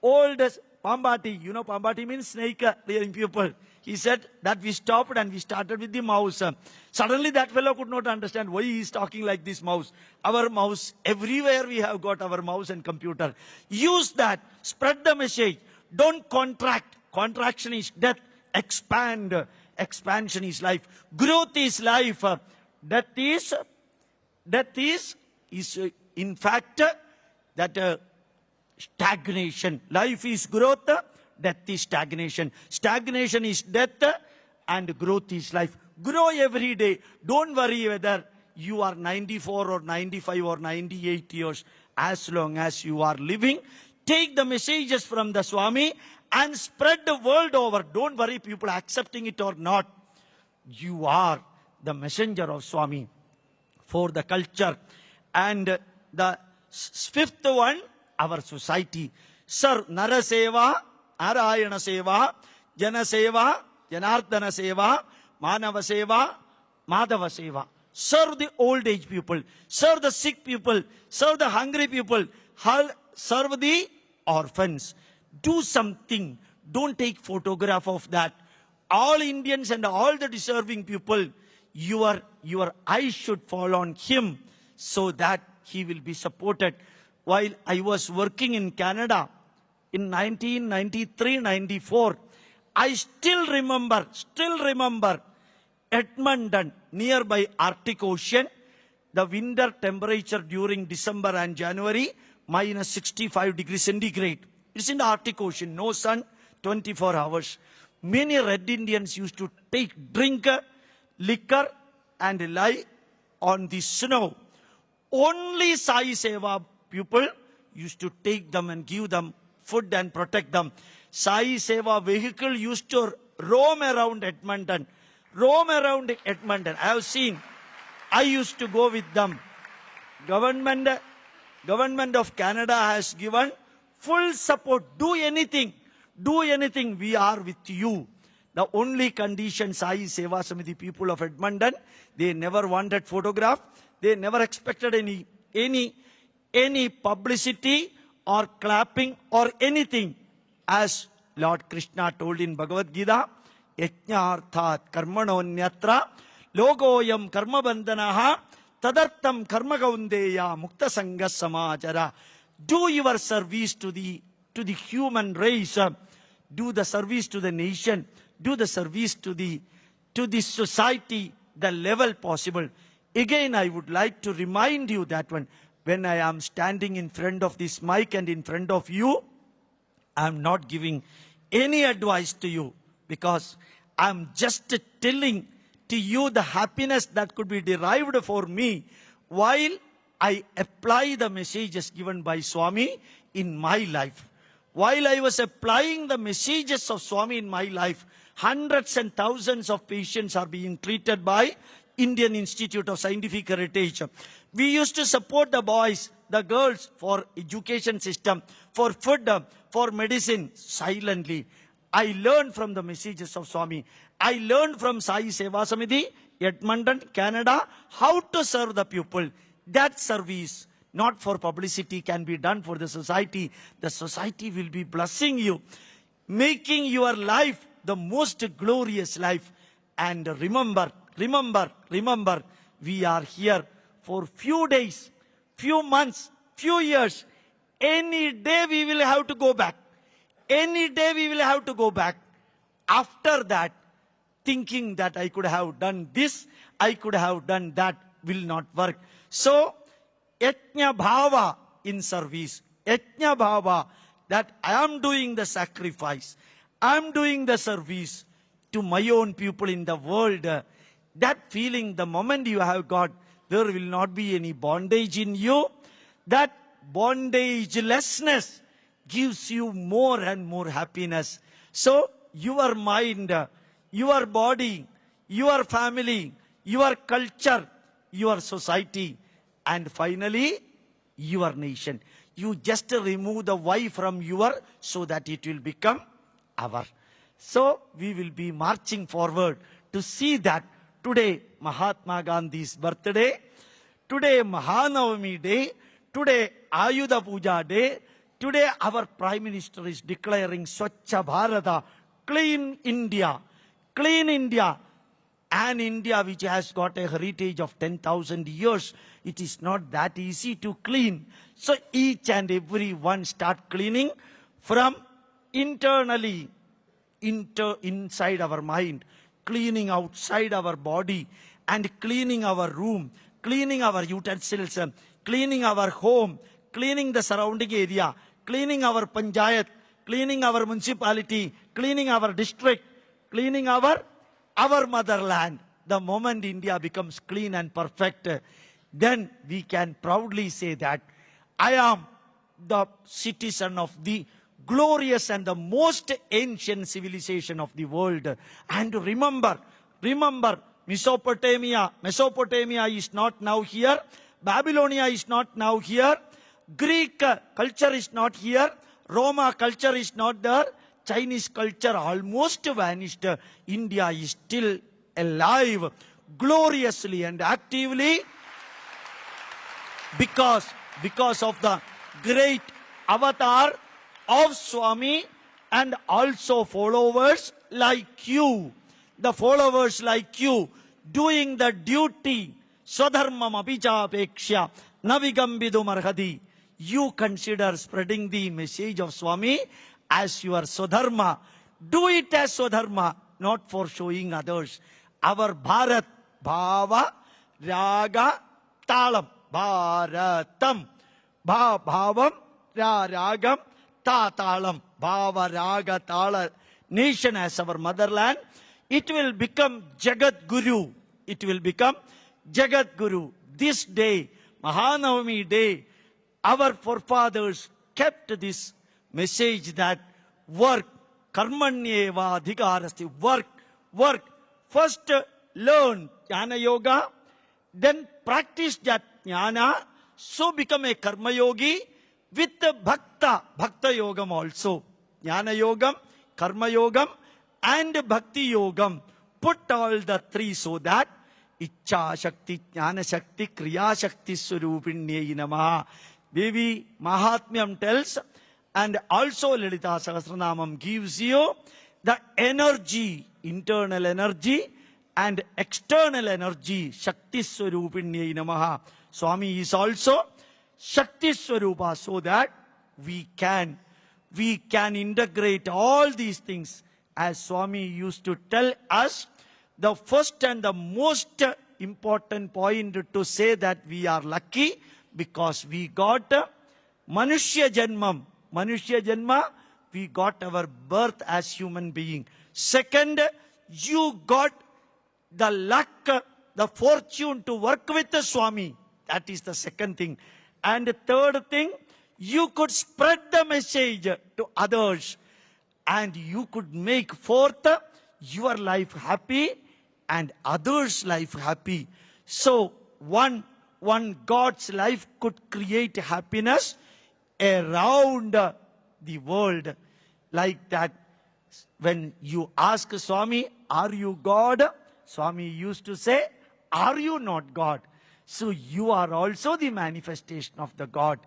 old Pambati? You know Pambati means snake rearing people. He said that we stopped and we started with the mouse. Suddenly that fellow could not understand why he is talking like this mouse. Our mouse, everywhere we have got our mouse and computer. Use that. Spread the message. Don't contract. Contraction is death. Expand. Expansion is life. Growth is life. Death is Death is in fact that stagnation. Life is growth, death is stagnation. Stagnation is death and growth is life. Grow every day. Don't worry whether you are 94 or 95 or 98 years. As long as you are living, take the messages from the Swami and spread the world over. Don't worry people accepting it or not. You are the messenger of Swami for the culture. And the fifth one, our society. Sir, Nara Seva, Narayana Seva, Jana Seva, Janardana Seva, Manava Seva, Madhava Seva. Serve the old age people, serve the sick people, serve the hungry people, serve the orphans. Do something. Don't take photograph of that. All Indians and all the deserving people, your eyes should fall on him so that he will be supported. While I was working in Canada in 1993-94, I still remember Edmonton, nearby Arctic Ocean, the winter temperature during December and January, minus 65 degrees centigrade. It's in the Arctic Ocean, no sun, 24 hours. Many Red Indians used to drink liquor and lie on the snow. Only Sai Seva people used to take them and give them food and protect them. Sai Seva vehicle used to roam around Edmonton. I have seen. I used to go with them. Government of Canada has given full support. Do anything. We are with you. The only condition, Sai Seva Samiti people of Edmonton, they never wanted photograph. They never expected any publicity or clapping or anything. As Lord Krishna told in Bhagavad Gita, Yajñarthat karmanonyatra logoyam karmabandhanaha tadartam karmagaundeya mukta sangas samajara. Do your service to the human race. Do the service to the nation. Do the service to the society, the level possible. Again, I would like to remind you that when I am standing in front of this mic and in front of you, I am not giving any advice to you, because I am just telling to you the happiness that could be derived for me while I apply the messages given by Swami in my life. While I was applying the messages of Swami in my life, hundreds and thousands of patients are being treated by Indian Institute of Scientific Heritage. We used to support the boys, the girls for education system, for food, for medicine, silently. I learned from the messages of Swami. I learned from Sai Seva Samiti, Edmonton, Canada, how to serve the people. That service, not for publicity, can be done for the society. The society will be blessing you, making your life the most glorious life. And remember, we are here for few days, few months, few years. Any day we will have to go back. After that, thinking that I could have done this, I could have done that, will not work. So, Yajna Bhava in service. Yajna Bhava, that I am doing the sacrifice. I am doing the service to my own people in the world. That feeling, the moment you have got, there will not be any bondage in you. That bondagelessness gives you more and more happiness. So, your mind, your body, your family, your culture, your society, and finally, your nation. You just remove the Y from your, so that it will become our. So, we will be marching forward to see that today, Mahatma Gandhi's birthday, today, Mahanavami Day, today, Ayudha Puja Day, today, our Prime Minister is declaring Swachha Bharata, clean India, an India which has got a heritage of 10,000 years. It is not that easy to clean. So each and every one start cleaning from internally, inside our mind, cleaning outside our body, and cleaning our room, cleaning our utensils, cleaning our home, cleaning the surrounding area, cleaning our panchayat, cleaning our municipality, cleaning our district, cleaning our motherland. The moment India becomes clean and perfect, then we can proudly say that I am the citizen of the glorious and the most ancient civilization of the world. And remember, Mesopotamia is not now here. Babylonia is not now here. Greek culture is not here. Roma culture is not there. Chinese culture almost vanished. India is still alive, gloriously and actively, because of the great avatar of Swami and also followers like you. The followers like you doing the duty. Swadharmam apichapeksha navigambidum arhadi. You consider spreading the message of Swami as your Swadharma. Do it as Swadharma, not for showing others. Our Bharat, Bhava, Raga, Talam. Bharatam. Bhavam, Ragam, Talam. Bhava, Raga, Tala. Nation as our motherland. It will become Jagat Guru. It will become Jagat Guru. This day, Mahanavami day, our forefathers kept this message that work, karmanyeva adhikarasti, work. First learn Jnana Yoga, then practice that Jnana, so become a Karma Yogi with Bhakta Yogam also. Jnana Yogam, Karma Yogam and Bhakti Yogam. Put all the three so that Ichcha Shakti, Jnana Shakti, Kriya Shakti Swarupinnye Namaha. Devi Mahatmyam tells, and also Lalita Sahasranamam gives you the energy, internal energy and external energy. Shakti Swarupinnye Namaha. Swami is also Shakti Swarupa, so that we can integrate all these things. As Swami used to tell us, the first and the most important point to say that we are lucky, because we got Manushya Janmam. Manushya Janma, we got our birth as human being. Second, you got the luck, the fortune to work with the Swami. That is the second thing. And the third thing, you could spread the message to others. And you could make forth your life happy and others' life happy. So one God's life could create happiness around the world. Like that, when you ask Swami, are you God? Swami used to say, are you not God? So you are also the manifestation of the God.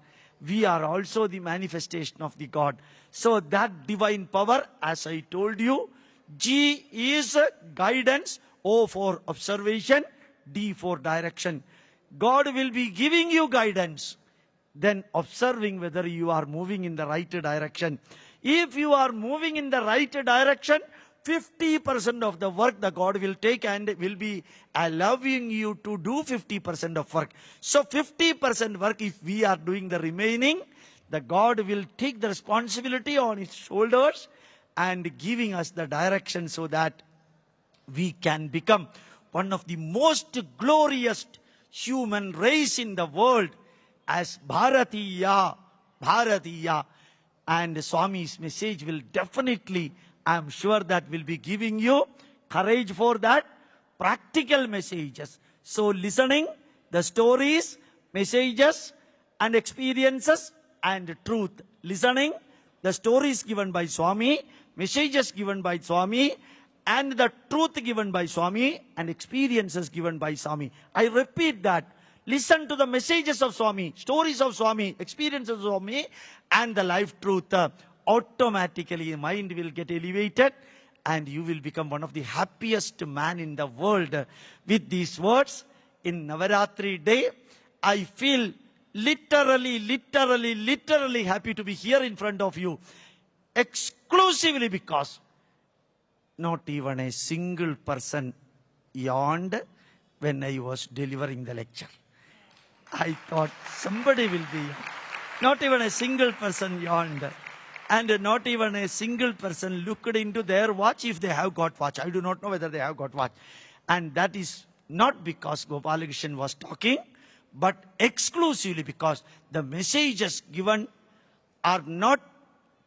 We are also the manifestation of the God. So that divine power, as I told you, G is guidance, O for observation, D for direction. God will be giving you guidance, then observing whether you are moving in the right direction. If you are moving in the right direction, 50% of the work the God will take and will be allowing you to do 50% of work. So 50% work, if we are doing the remaining, the God will take the responsibility on his shoulders and giving us the direction so that we can become one of the most glorious human race in the world as Bharatiya. And Swami's message will definitely, I am sure that will be giving you courage for that. Practical messages. So listening, the stories, messages and experiences and truth. Listening, the stories given by Swami, messages given by Swami, and the truth given by Swami and experiences given by Swami. I repeat that. Listen to the messages of Swami, stories of Swami, experiences of Swami, and the life truth. Automatically your mind will get elevated and you will become one of the happiest man in the world. With these words, in Navaratri day, I feel literally happy to be here in front of you. Exclusively because not even a single person yawned when I was delivering the lecture. I thought somebody will be. Not even a single person yawned. And not even a single person looked into their watch if they have got watch. I do not know whether they have got watch. And that is not because Gopalakrishnan was talking, but exclusively because the messages given are not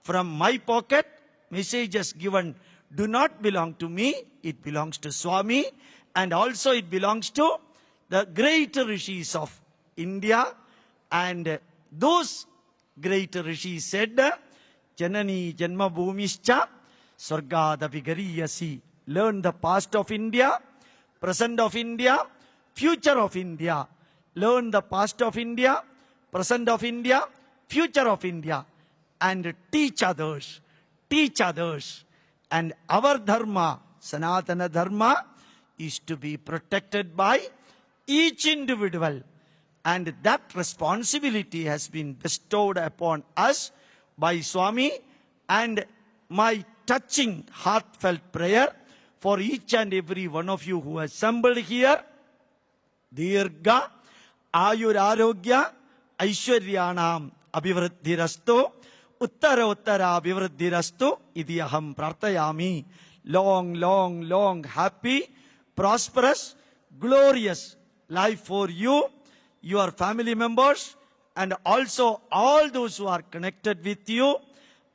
from my pocket. Messages given do not belong to me. It belongs to Swami. And also it belongs to the great rishis of India. And those great rishis said, Janani Janma Bhumischa Swargadapi Gariyasi. Learn the past of India, present of India, future of India. Learn the past of India, present of India, future of India. And teach others. Teach others. And our dharma, Sanatana dharma, is to be protected by each individual. And that responsibility has been bestowed upon us by Swami, and my touching, heartfelt prayer for each and every one of you who assembled here, Dirga, Ayur Arogya, Aishwaryanam, Abhivriddhirastu, Uttara Uttara Abhivriddhirastu, Idiyaham Prarthayami. Long, long, long, happy, prosperous, glorious life for you, your family members, and also all those who are connected with you.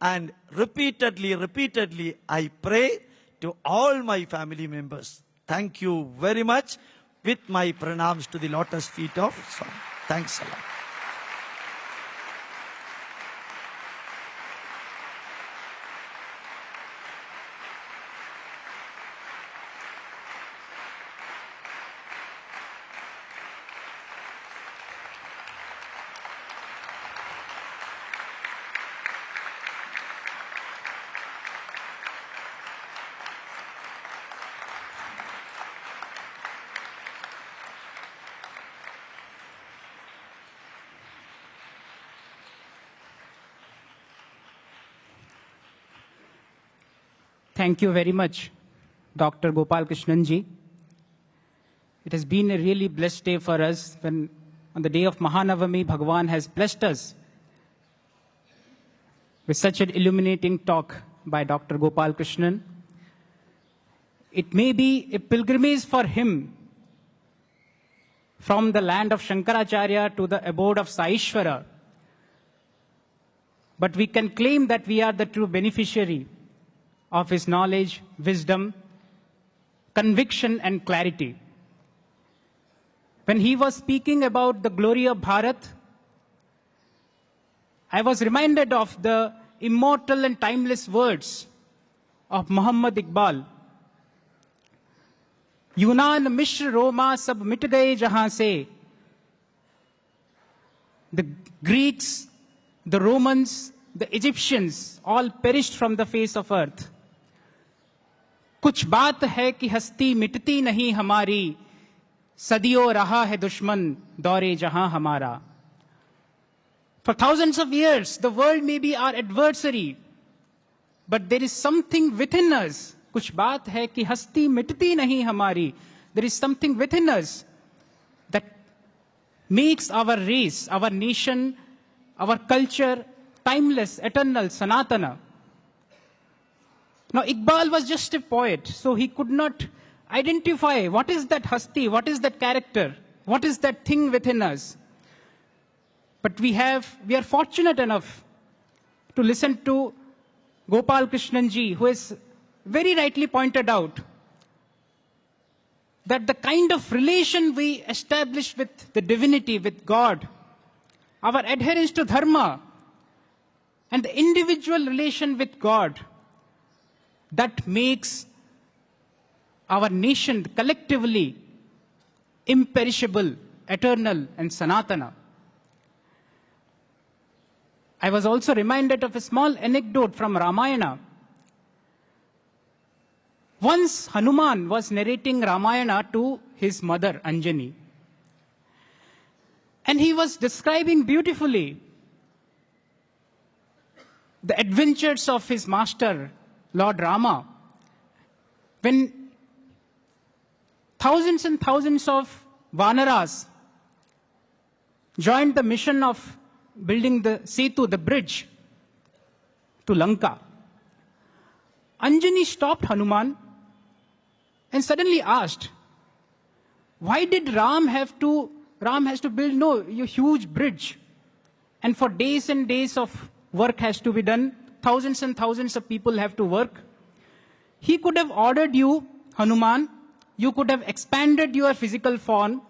And repeatedly, I pray to all my family members. Thank you very much, with my pranams to the lotus feet of Swami. Thanks a lot. Thank you very much, Dr. Gopalakrishnan ji. It has been a really blessed day for us when on the day of Mahanavami, Bhagavan has blessed us with such an illuminating talk by Dr. Gopalakrishnan. It may be a pilgrimage for him from the land of Shankaracharya to the abode of Saishvara. But we can claim that we are the true beneficiary of his knowledge, wisdom, conviction, and clarity. When he was speaking about the glory of Bharat, I was reminded of the immortal and timeless words of Muhammad Iqbal. Yunan Mishra Roma sab mit gaye jahan se. The Greeks, the Romans, the Egyptians all perished from the face of earth. कुछ बात है कि हस्ती मिटती नहीं हमारी, सदियों रहा है दुश्मन दौरे जहां हमारा. For thousands of years, the world may be our adversary, but there is something within us. कुछ बात है कि हस्ती मिटती नहीं हमारी. There is something within us that makes our race, our nation, our culture timeless, eternal, Sanatana. Now, Iqbal was just a poet, so he could not identify what is that hasti, what is that character, what is that thing within us. But we are fortunate enough to listen to Gopalakrishnan ji, who has very rightly pointed out that the kind of relation we establish with the divinity, with God, our adherence to dharma, and the individual relation with God, that makes our nation collectively imperishable, eternal, and Sanatana. I was also reminded of a small anecdote from Ramayana. Once Hanuman was narrating Ramayana to his mother, Anjani. And he was describing beautifully the adventures of his master, Lord Rama, when thousands and thousands of Vanaras joined the mission of building the Setu, the bridge, to Lanka. Anjani stopped Hanuman and suddenly asked, why did Ram has to build a huge bridge, and for days and days of work has to be done, thousands and thousands of people have to work. He could have ordered you, Hanuman, you could have expanded your physical form,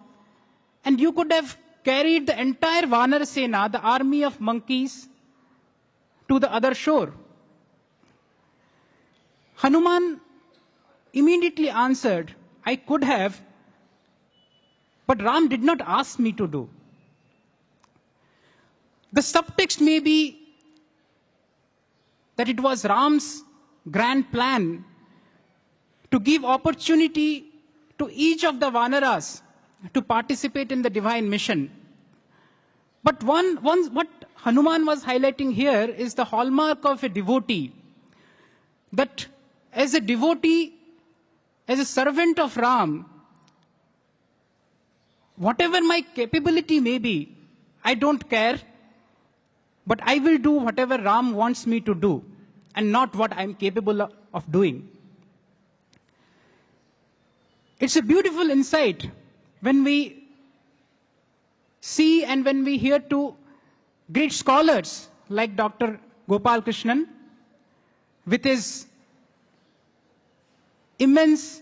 and you could have carried the entire Vanar Sena, the army of monkeys, to the other shore. Hanuman immediately answered, I could have, but Ram did not ask me to do. The subtext may be that it was Ram's grand plan to give opportunity to each of the Vanaras to participate in the divine mission. But what Hanuman was highlighting here is the hallmark of a devotee, that as a devotee, as a servant of Ram, whatever my capability may be, I don't care, but I will do whatever Ram wants me to do and not what I'm capable of doing. It's a beautiful insight when we see and when we hear to great scholars like Dr. Gopalakrishnan, with his immense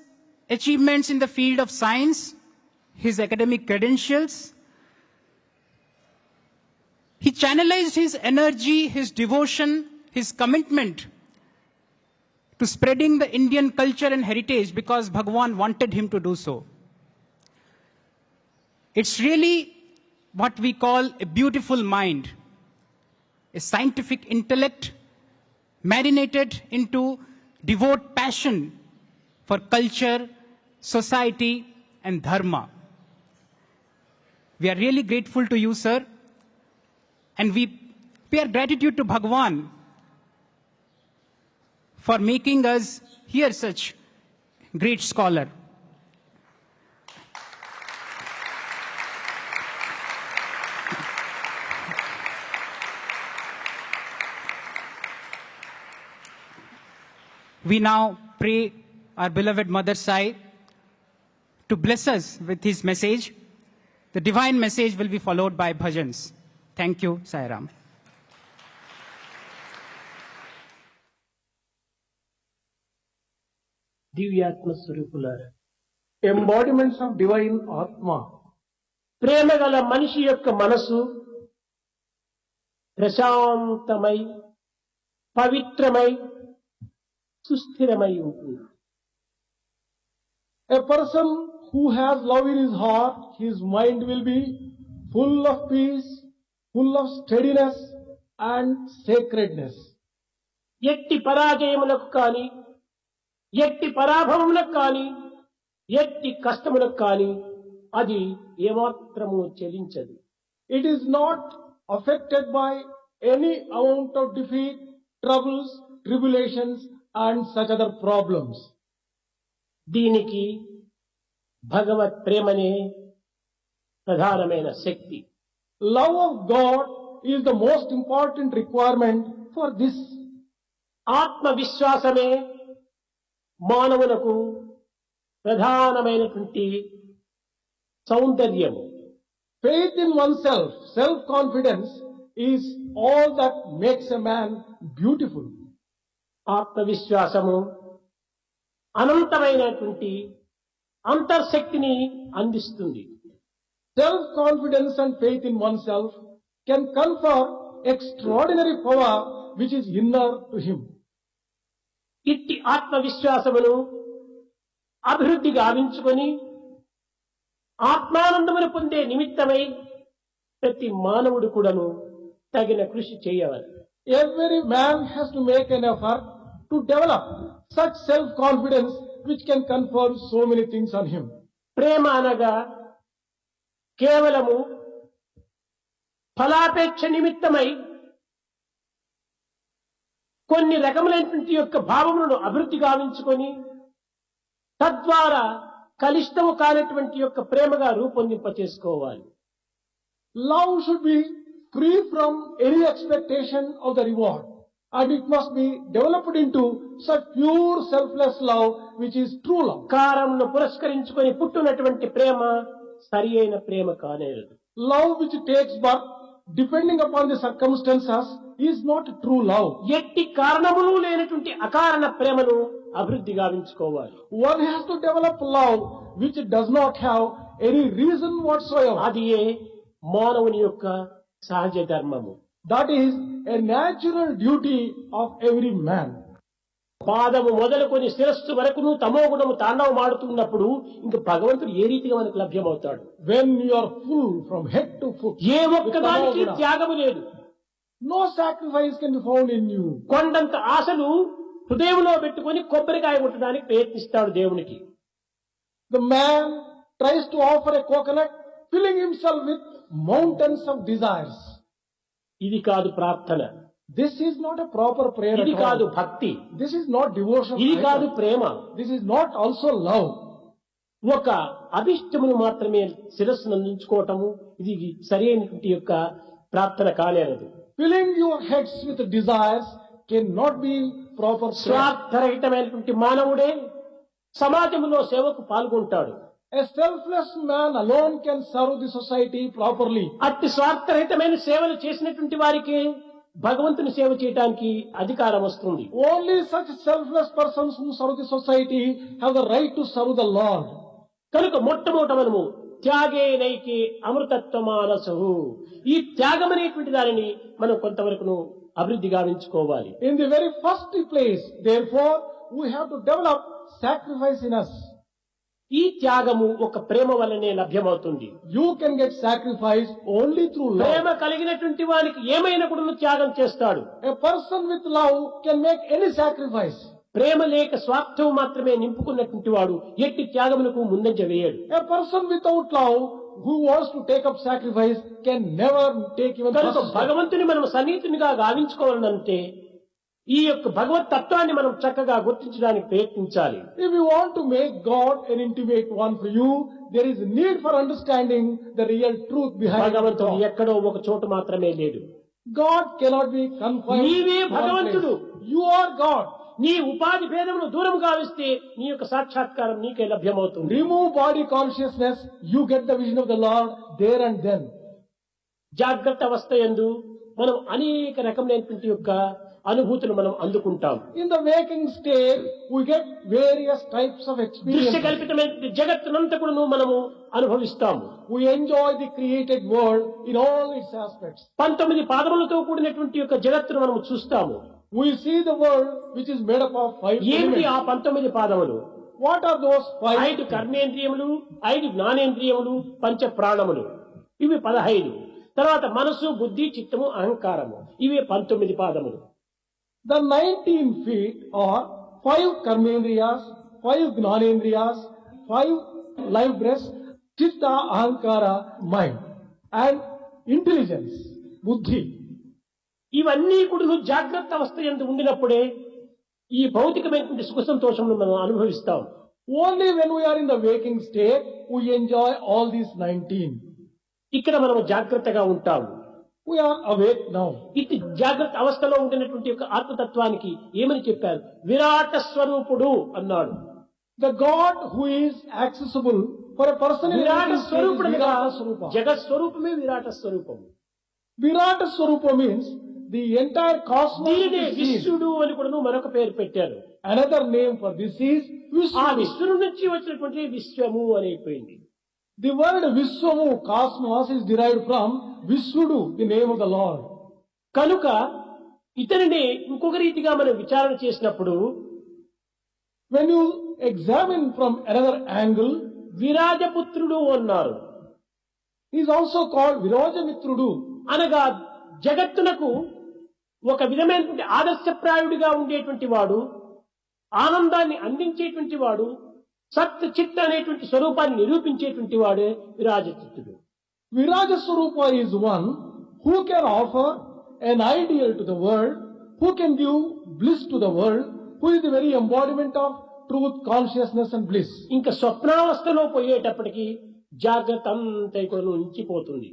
achievements in the field of science, his academic credentials. He channelized his energy, his devotion, his commitment to spreading the Indian culture and heritage because Bhagwan wanted him to do so. It's really what we call a beautiful mind, a scientific intellect marinated into devout passion for culture, society, and dharma. We are really grateful to you, sir, and we pay our gratitude to Bhagwan for making us hear such great scholar. We now pray our beloved Mother Sai to bless us with his message. The divine message will be followed by bhajans. Thank you, Sai Ram. దివ్యాత్మ స్వరూపులారా, embodiments of divine Atma. ప్రేమ గల మనిషి యొక్క మనసు ప్రశాంతమై పవిత్రమై సుస్థిరమై ఉంటుంది. A person who has love in his heart, his mind will be full of peace, full of steadiness and sacredness. ఎట్టి పరాజయములకు కానీ, ఎట్టి పరాభవములకు కానీ, ఎట్టి కష్టములకు కానీ అది ఏమాత్రము చెలించదు. It is not affected by any amount of defeat, troubles, tribulations and such other problems. దీనికి భగవత్ ప్రేమనే ప్రధానమైన శక్తి. Love of God is the most important requirement for this. ఆత్మ విశ్వాసమే మానవులకు ప్రధానమైనటువంటి సౌందర్యము. Faith in oneself, self-confidence is all that makes a man beautiful. ఆత్మవిశ్వాసము అనంతమైనటువంటి అంతర్శక్తిని అందిస్తుంది. Self-confidence and faith in oneself can confer extraordinary power which is inner to him. ఇట్టి ఆత్మవిశ్వాసమును అభివృద్ధి గావించుకొని ఆత్మానందమును పొందే నిమిత్తమై ప్రతి మానవుడు కూడాను తగిన కృషి చేయవాలి. Every man has to make an effort to develop such self-confidence which can confer so many things on him. ప్రేమ అనగా కేవలము ఫలాపేక్ష నిమిత్తమై కొన్ని రకములైనటువంటి యొక్క భావములను అభివృద్ధి గావించుకొని తద్వారా కలిష్టము కానటువంటి యొక్క ప్రేమగా రూపొందింప చేసుకోవాలి. Love should be free from any expectation of the reward. And it must be developed into such pure selfless love which is true love. కారమును పురస్కరించుకొని పుట్టునటువంటి ప్రేమ సరి అయిన ప్రేమ కానేరదు. Love which takes birth depending upon the circumstances is not true love. ఎట్టి కారణములు లేనటువంటి అకారణ ప్రేమను అభివృద్ధి గావించుకోవాలి. One has to develop love which does not have any reason whatsoever. అది మానవుని యొక్క సహజ ధర్మము. That is a natural duty of every man. పాదము మొదలుకొని శిరస్సు వరకును తమోగుణము తాండవమాడుతున్నప్పుడు ఇంక భగవంతుడు ఏ రీతిగా మనకు లభ్యమవుతాడు? When you are full from head to foot, ఏ ఒక్కదానికి త్యాగము లేదు. no sacrifice can be found in you. కొండంత ఆశలు హృదయంలో పెట్టుకొని కొబ్బరికాయ కొట్టడానికి ప్రయత్నిస్తాడు దేవునికి. The man tries to offer a coconut, filling himself with mountains of desires. ఇది కాదు ప్రార్థన. This is not a proper prayer ఇది at కాదు all. భక్తి. This is not devotion. ఇది కాదు either. Prema. This is not also love. ఒక అభిష్టమును మాత్రమే శిరస్సును అందించుకోవటము ఇది సరైనటువంటి యొక్క ప్రార్థన కానేరదు. Filling your heads with desires cannot be proper prayer. స్వార్థరహితమైనటువంటి మానవుడే సమాజంలో సేవకు పాల్గొంటాడు. A selfless man alone can serve the society properly. అట్టి స్వార్థరహితమైన సేవలు చేసినటువంటి వారికి భగవంతుని సేవ చేయడానికి అధికారం వస్తుంది. Only such selfless persons who serve the society have the right to serve the Lord. కనుక మొట్టమొదట మనము త్యాగే నైకే అమృతత్వమానసు, ఈ త్యాగం అనేటువంటి దానిని మనం కొంతవరకు అభివృద్ధి గావించుకోవాలి. In the very first place, therefore, we have to develop sacrifice in us. ఈ త్యాగము ఒక ప్రేమ వల్లనే లభ్యమవుతుంది. You can get sacrifice only through Prema love. కలిగినటువంటి వానికి ఏమైనా కూడా త్యాగం చేస్తాడు. A person with love can make any sacrifice. ప్రేమ లేక స్వార్థం మాత్రమే నింపుకున్నటువంటి వాడు ఎట్టి త్యాగమునకు ముందంజ వేయడు. A person without love who wants to take up sacrifice can never take even కనుక first step. భగవంతుని మనం సన్నిహితునిగా గావించుకోవాలంటే ఈ యొక్క భగవత్ తత్వాన్ని మనం చక్కగా గుర్తించడానికి ప్రయత్నించాలి. If you want to make God an intimate one for you, there is need for understanding the real truth behind భగవంతుడు God. ఎక్కడో ఒక చోటు మాత్రమే లేడు. God cannot be confined నీవే to one భగవంతుడు. place. You are God. నీ ఉపాధి భేదమును దూరం గావిస్తే నీ యొక్క సాక్షాత్కారం నీకే లభ్యమవుతుంది. Remove body consciousness, you get the vision of the Lord there and then. జాగ్రత్త అవస్థ యందు మనం అనేక రకమైనటువంటి యొక్క అనుభూతులు మనం అందుకుంటాం. In the waking state, we get various types of దృశ్య experiences. కల్పితమైన జగత్తునంతా కూడా మనము అనుభవిస్తాము. We enjoy the created world in all its aspects. 19 పాదములతో కూడినటువంటి యొక్క జగత్తును మనము చూస్తాము. We see the world which is made up of 5 ఏమిటి ఆ elements. 19 పాదములు? What are those 5? 5 కర్మేంద్రియములు, 5 జ్ఞానేంద్రియములు, పంచ ప్రాణములు, ఇవి 15. తర్వాత మనసు, బుద్ధి, చిత్తము, అహంకారము, ఇవి 19 పాదములు. The 19 feet are 5 karmendriyas, 5 gnanendriyas, 5 life breaths, chitta, ahankara, mind, and intelligence, buddhi. ఇవన్నీ కూడా జాగ్రత్త అవస్థ యందు ఉండినప్పుడే ఈ భౌతికమైనటువంటి సుఖ సంతోషమును మనం అనుభవిస్తాం. Only when we are in the waking state, we enjoy all these 19. ఇక్కడ మనం జాగ్రత్తగా ఉంటాము. We are awake now. ఇటు జాగ్రత్త అవస్థలో ఉండినటువంటి యొక్క ఆత్మతత్వానికి ఏమని చెప్పారు? విరాట స్వరూపుడు అన్నాడు. The God who is accessible for a person in Virata waking state is స్వరూపుడు Virata Swarupa. జగత్ స్వరూపమే విరాట స్వరూపము. Virata Swarupa means the entire cosmos దీనినే is seen. విశ్వడు అని కూడా మరొక పేరు పెట్టారు. Another name for this is ఆ Vishnu. విశ్వడు నుంచి వచ్చినటువంటి విశ్వము అయిపోయింది. The word Vishwamu, cosmos, is derived from Vishvudu, the name of the Lord. కనుక ఇతనిని ఇంకొక రీతిగా మనం విచారణ చేసినప్పుడు When you examine from another angle, విరాజపుత్రుడు అన్నారు. he is also called Virajamitrudu. అనగా జగత్తునకు ఒక విధమైనటువంటి ఆదర్శప్రాయుడిగా ఉండేటువంటి వాడు, ఆనందాన్ని అందించేటువంటి వాడు, సత్ చిత్ అనేటువంటి స్వరూపాన్ని నిరూపించేటువంటి వాడే విరాజచిత్తుడు. Viraja Swarupa is one who can offer an ideal to the world, who can give bliss to the world, who is the very embodiment of truth, consciousness and bliss. ఇంకా స్వప్నావస్థలో పోయేటప్పటికి జాగ్రత్త అంతా కూడా ఉంచిపోతుంది.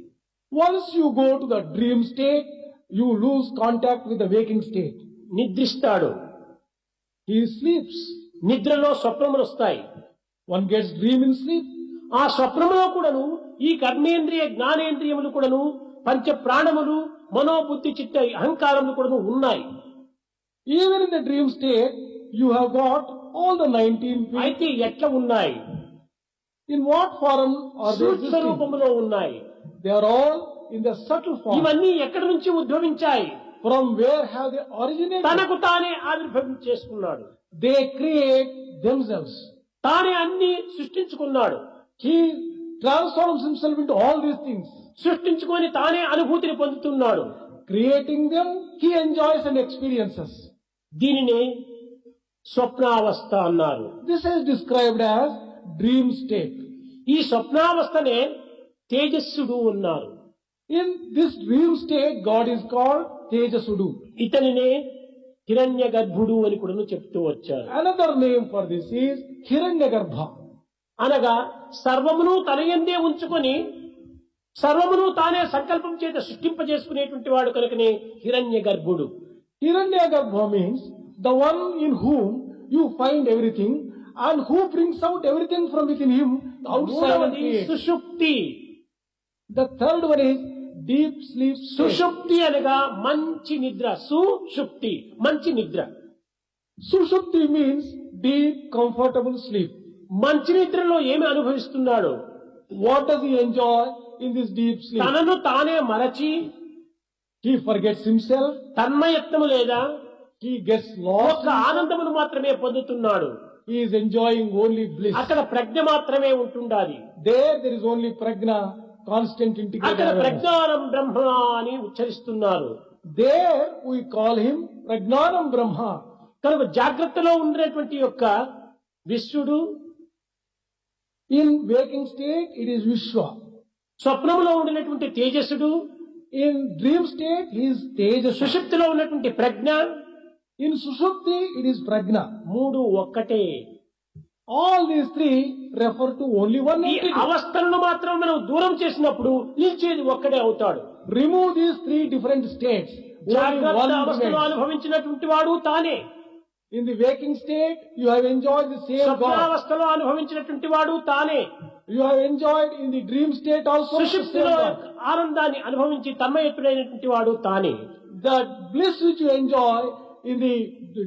Once you go to the dream state, you lose contact with the waking state. నిద్రిస్తాడు. He sleeps. నిద్రలో స్వప్నములు వస్తాయి. One gets dream in sleep. ఆ స్వప్నములో కూడాను ఈ కర్మేంద్రియ జ్ఞానేంద్రియములు కూడాను పంచ ప్రాణములు మనోబుద్ధి చిత్త అహంకారములు కూడాను ఉన్నాయి. Even in the dream state, you have got all the 19 feet. అయితే ఎట్లా ఉన్నాయి? In what form are they సూక్ష్మ existing? రూపంలో ఉన్నాయి. They are all in the subtle form. ఇవన్నీ ఎక్కడి నుంచి ఉద్భవించాయి? From where have they originated? తనకు తానే ఆవిర్భవం చేసుకున్నాడు. They create themselves. తానే అన్ని సృష్టించుకున్నాడు. He transforms himself into all these things. సృష్టించుకొని తానే అనుభూతిని పొందుతున్నాడు. Creating them, he enjoys and experiences. దీనినే స్వప్నావస్థ అన్నారు. This is described as dream state. ఈ స్వప్నావస్థనే తేజస్సుడు అన్నారు. In this dream state, God is called Tejasudu. ఇతనినే హిరణ్య గర్భుడు అని కూడా చెప్తూ వచ్చారు. Another name for this is Hiranyagarbha. అనగా సర్వమును తనయందే ఉంచుకొని సర్వమును తానే సంకల్పం చేత సృష్టింపజేసుకునేటువంటి వాడు కనుకనే హిరణ్య గర్భుడు. Hiranyagarbha means the one in whom you find everything and who brings out everything from within him outside and మూడవది creates. సుషుప్తి. The third one is deep sleep state. సుషుప్తి అనగా మంచి నిద్ర. సుషుప్తి మంచి నిద్ర. Sushupti means deep, comfortable sleep. మంచి నిద్రలో ఏమి అనుభవిస్తున్నాడు? What does he enjoy in this deep sleep? తనను తానే మరచి He forgets himself. తన్మయత్వము లేదా He gets lost. ఒక్క ఆనందమును మాత్రమే పొందుతున్నాడు. He is enjoying only bliss. అక్కడ ప్రజ్ఞ మాత్రమే ఉంటుండాలి. There is only prajna, constant integrated అక్కడ awareness. ప్రజ్ఞానం బ్రహ్మ అని ఉచ్చరిస్తున్నారు. There we call him Prajnanam Brahma. కనుక జాగ్రత్తలో ఉండేటువంటి యొక్క విశ్వడు, In waking state, it is Vishwa. స్వప్నంలో ఉండినటువంటి తేజస్సుడు, In dream state, he is Tejasudu. సుషుప్తిలో ఉన్నటువంటి ప్రజ్ఞ, In Sushupti, it is Prajna. మూడు ఒక్కటే. All these three refer to only one ఈ entity. అవస్థలను మాత్రం మనం దూరం చేసినప్పుడు నిలిచేది ఒక్కడే అవుతాడు. Remove these three different states. Only జాగ్రత్త one అవస్థలో remains. అనుభవించినటువంటి వాడు తానే. In the waking state, you have enjoyed the same God. స్వప్నావస్థలో అనుభవించినటువంటి వాడు తానే. You have enjoyed in the dream state also the same సుషుప్తిలో God. ఆనందాన్ని అనుభవించి తన్మయత్తుడైనటువంటి వాడు తానే. The bliss which you enjoy in the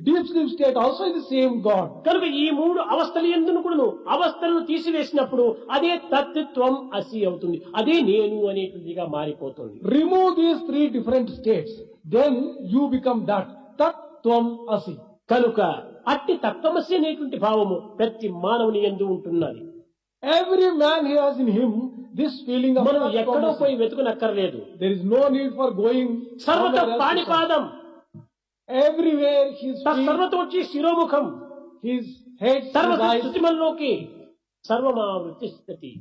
deep sleep state also is the same God. కనుక ఈ మూడు అవస్థలు ఎందుకు కూడాను అవస్థలను తీసివేసినప్పుడు అదే తత్వం అసి అవుతుంది. అదే నేను అనేటువంటిదిగా మారిపోతుంది. Remove these three different states. Then you become that. Tat Tvam Asi. కనుక అట్టి తత్వమసి అనేటువంటి భావము ప్రతి మానవుని యందు ఉంటున్నది. Every man has in him this feeling of మనం Tat ఎక్కడో Tvam పోయి Asi. వెతుకునక్కర్లేదు. There is no need for going సర్వత somewhere else to పాణిపాదం, search. Everywhere his feet, సర్వతోచి శిరోముఖం, his head, సర్వ his eyes. శృతిమల్లోకి సర్వమా వృత్తిస్థితి.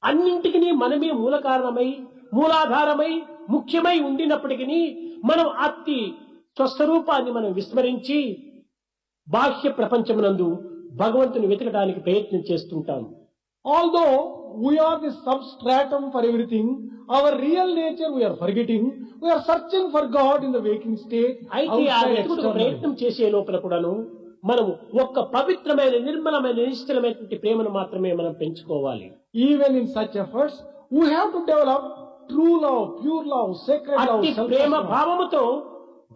అన్నింటికి మనమే మూల కారణమై మూలాధారమై ముఖ్యమై ఉండినప్పటికీ మనం అతి స్వస్వరూపాన్ని మనం విస్మరించి బాహ్య ప్రపంచమునందు భగవంతుని వెతకడానికి ప్రయత్నం చేస్తుంటాం. Although we are the substratum for everything, our real nature we are forgetting. We are searching for God in the waking state. అయితే ఆ outside వెతుకుడు externally. ప్రయత్నం చేసే లోపల కూడాను మనము ఒక్క పవిత్రమైన నిర్మలమైన నిశ్చలమైనటువంటి ప్రేమను మాత్రమే మనం పెంచుకోవాలి. Even in such efforts, we have to develop true love, pure love, sacred love, అట్టి selfless ప్రేమ love. భావముతో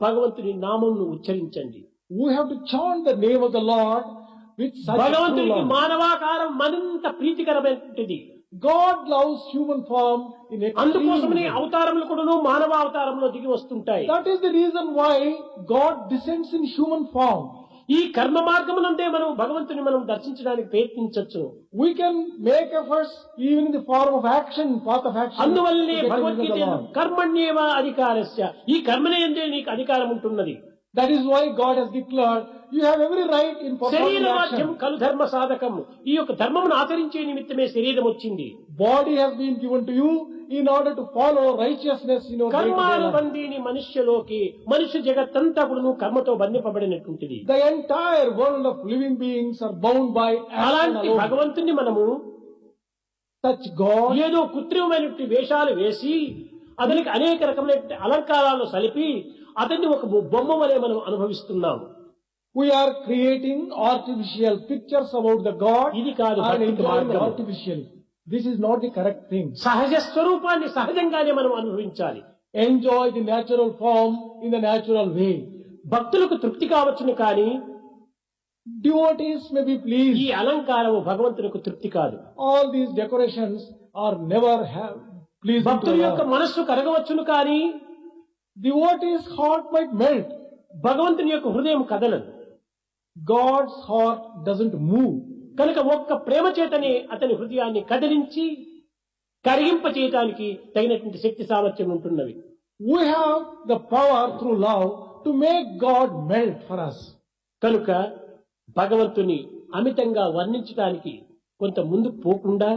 భగవంతుని నామమును ఉచ్చరించండి. We have to chant the name of the Lord with such a true భగవంతునికి love. మానవాకారం మరింత ప్రీతికరమైనటువంటిది. God loves human form in అందుకోసమనే extreme. అవతారములు కూడాను మానవ అవతారంలో దిగి వస్తుంటాయి. That is the reason why God descends in human form. ఈ కర్మ మార్గమునందే మనం భగవంతుని మనం దర్శించడానికి ప్రయత్నించవచ్చు. We can make efforts even in the form of action, path of action. అందువల్లనే to get to know Bhagavad Gita the Lord. కర్మణ్యేవ అధికారస్య, ఈ కర్మనే ఎందే నీకు అధికారం ఉంటున్నది. That is why God has declared, you have every right in performing శరీరవాక్యం action. కలు ధర్మ సాధకం. ఈ యొక్క ధర్మమును ఆచరించే నిమిత్తమే శరీరం వచ్చింది. Body has been given to you in order to follow righteousness in your day-to-day life. కర్మానుబంధీని మనుష్యలోకి, మనుష్య జగత్తంతా కూడాను కర్మతో బంధింపబడినటువంటిది. The entire world of living beings are bound by action అలాంటి alone. భగవంతుని మనము such God, ఏదో కృత్రిమమైనటువంటి వేషాలు వేసి అతనికి అనేక రకమైన అలంకారాలు సలిపి అతన్ని ఒక బొమ్మ వలె మనం అనుభవిస్తున్నాం. we are creating artificial pictures about the God ఇది కాదు and భక్తికి enjoying మార్గం. artificially. This is not the correct thing. సహజ స్వరూపాన్ని సహజంగానే మనం అనుభవించాలి. Enjoy the natural form in the natural way. భక్తులకు తృప్తి కావచ్చును కానీ Devotees may be ఈ pleased. అలంకారము భగవంతునికి తృప్తి కాదు. All these decorations are never pleasing to భక్తుల యొక్క Allah. మనస్సు కరగవచ్చును కానీ Devotee's heart might melt. భగవంతుని యొక్క హృదయం కదలదు. God's heart doesn't move. కనుక ఒక్క ప్రేమ చేతనే అతని హృదయాన్ని కదిలించి కరిగింప చేయటానికి తగినటువంటి శక్తి సామర్థ్యం ఉంటున్నవి. We have the power through love to make God melt for us. కనుక భగవంతుని అమితంగా వర్ణించడానికి కొంత ముందుకు పోకుండా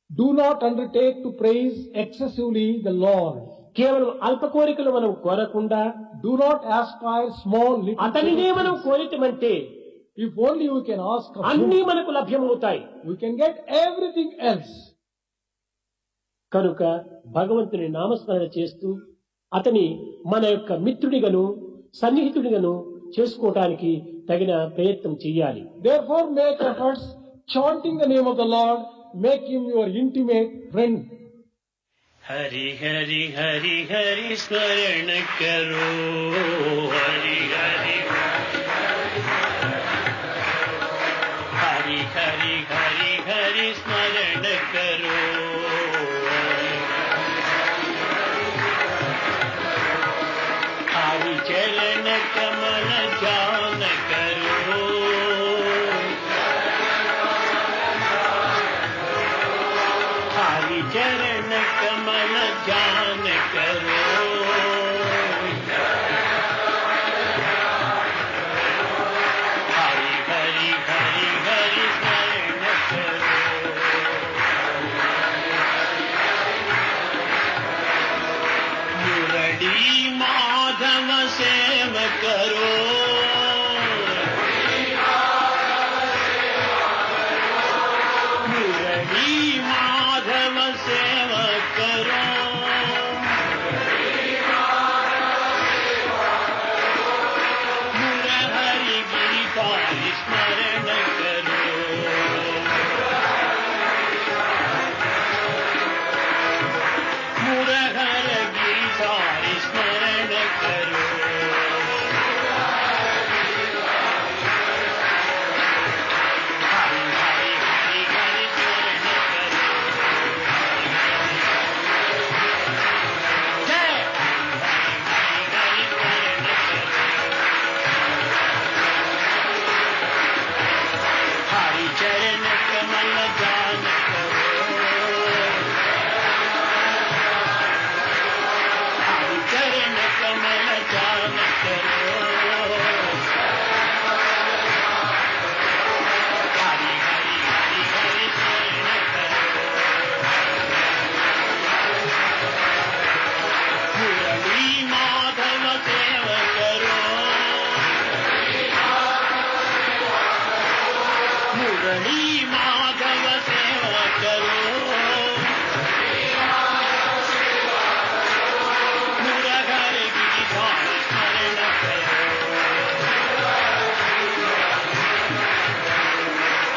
Do not undertake to praise excessively the Lord. కేవలం అల్ప కోరికలు మనం కోరకుండా Do not aspire small little అతనినే మనం things. కోరితమంటే If only we can ask of అన్నీ Him, మనకు లభ్యమవుతాయి. we can get everything else. కనుక భగవంతుని నామస్మరణ చేస్తూ అతని మన యొక్క మిత్రుడిగాను సన్నిహితుడిగాను చేసుకోవటానికి తగిన ప్రయత్నం చేయాలి. Therefore make efforts chanting the name of the Lord, make Him your intimate friend. Hari Hari Hari Hari स्मरण करो हरि हरि हरि हरि हरि हरि स्मरण करो हरि चरण कमल ध्यान करो हरि चरण कमल ध्यान करो हरि हरि हरि हरि स्मरण करो मुरली माधव सेव करो मुरली माधव सेव करो मुरहरि गिरिधारी स्मरण करो मुरहर गिरिधारी स्मरण करो हरि हरि हरि हरि स्मरण करो जय हरि हरि हरि स्मरण करो हरि चरण कमल ध्यान करो हरि चरण कमल ध्यान करो हरि हरि हरि हरि स्मरण करो मुरली माधव सेव करो मुरली माधव सेव करो मुरहर गिरिधारी स्मरण करो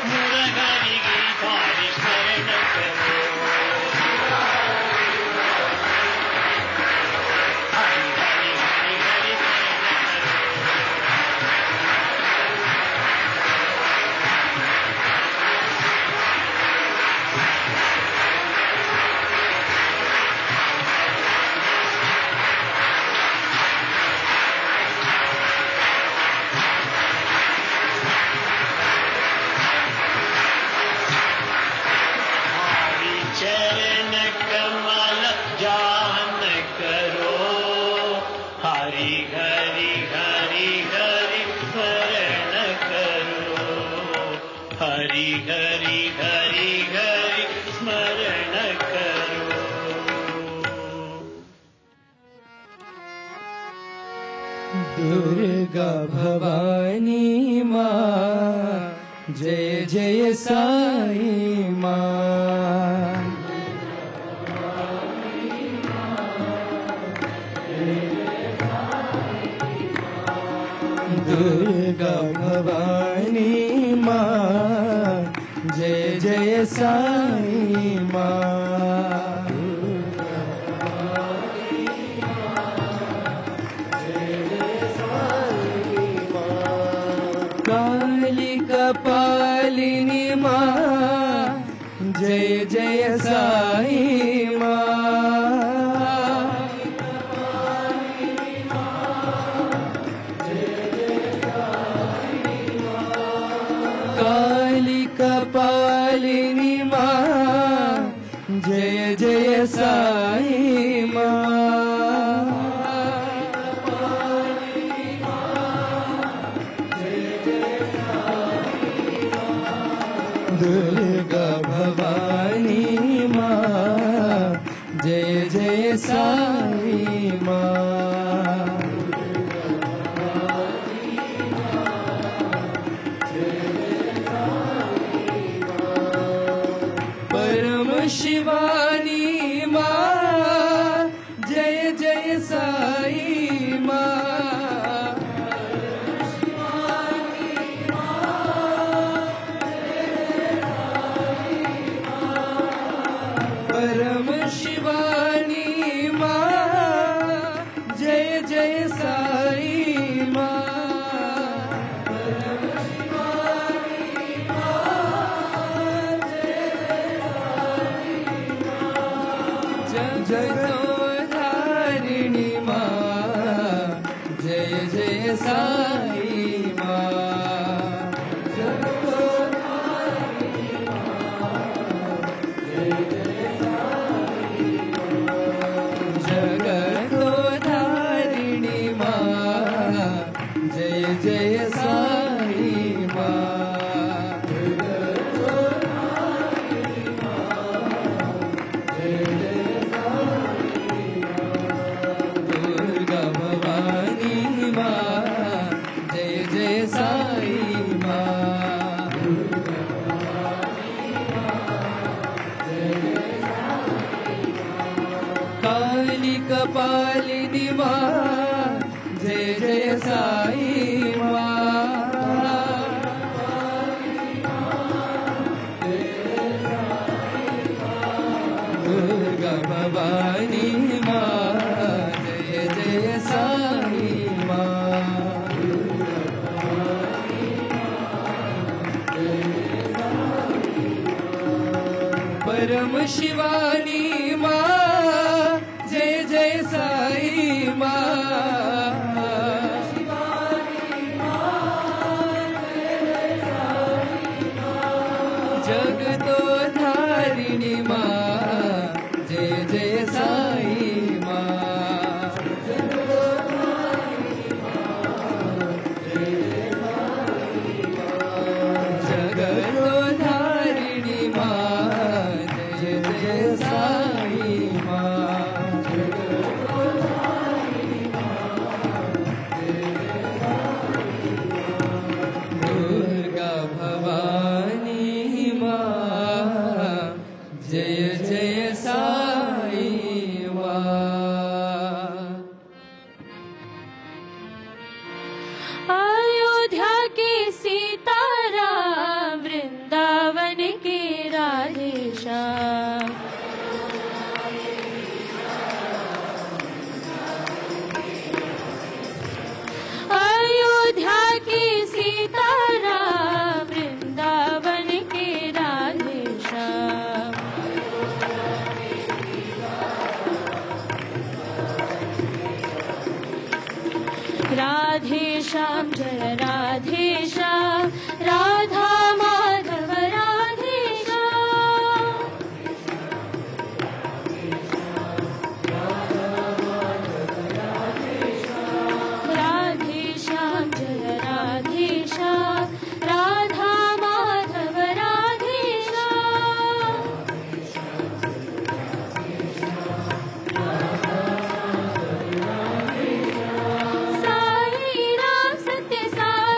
मुरहरि गिरिधारी स्मरण करो हरि हरि हरि हरि स्मरण हरि चरण कमल ध्यान करो हरि हरि हरि हरि स्मरण करो हरि हरि हरि हरि स्मरण करो दुर्गा भवानी माँ जय जय साई माँ दुर्गा भवानी माँ, जय जय साई माँ। काली कपालिनी माँ, जय जय साई काली कपालिनी माँ, जय जय साई दुर्गा भवानी माँ, जय जय साई परम शिवानी माँ, जय जय साई परम शिवानी माँ, जय जय साई परम शिवानी माँ, जगतोधारिणी माँ, जय जय साई जगतोधारिणी माँ, जय जय साई दुर्गा भवानी माँ, जय जय साई काली कपालिनी माँ, जय जय साई दुर्गा भवानी माँ, जय जय साई परम शिवानी माँ, जय जय साई जगतोधारिणी माँ, जय जय साई जगतोधारिणी माँ, जय जय साई दुर्गा भवानी माँ, जय जय साई अयोध्या के सीताराम, वृंदावन के राधेश्याम। अयोध्या के सीताराम, वृंदावन के राधेश्याम। राधेश्याम जय राधेश्याम, राधा माधव राधेश्याम। राधेश्याम जय राधेश्याम, राधा माधव राधेश्याम। साई राम सत्य साई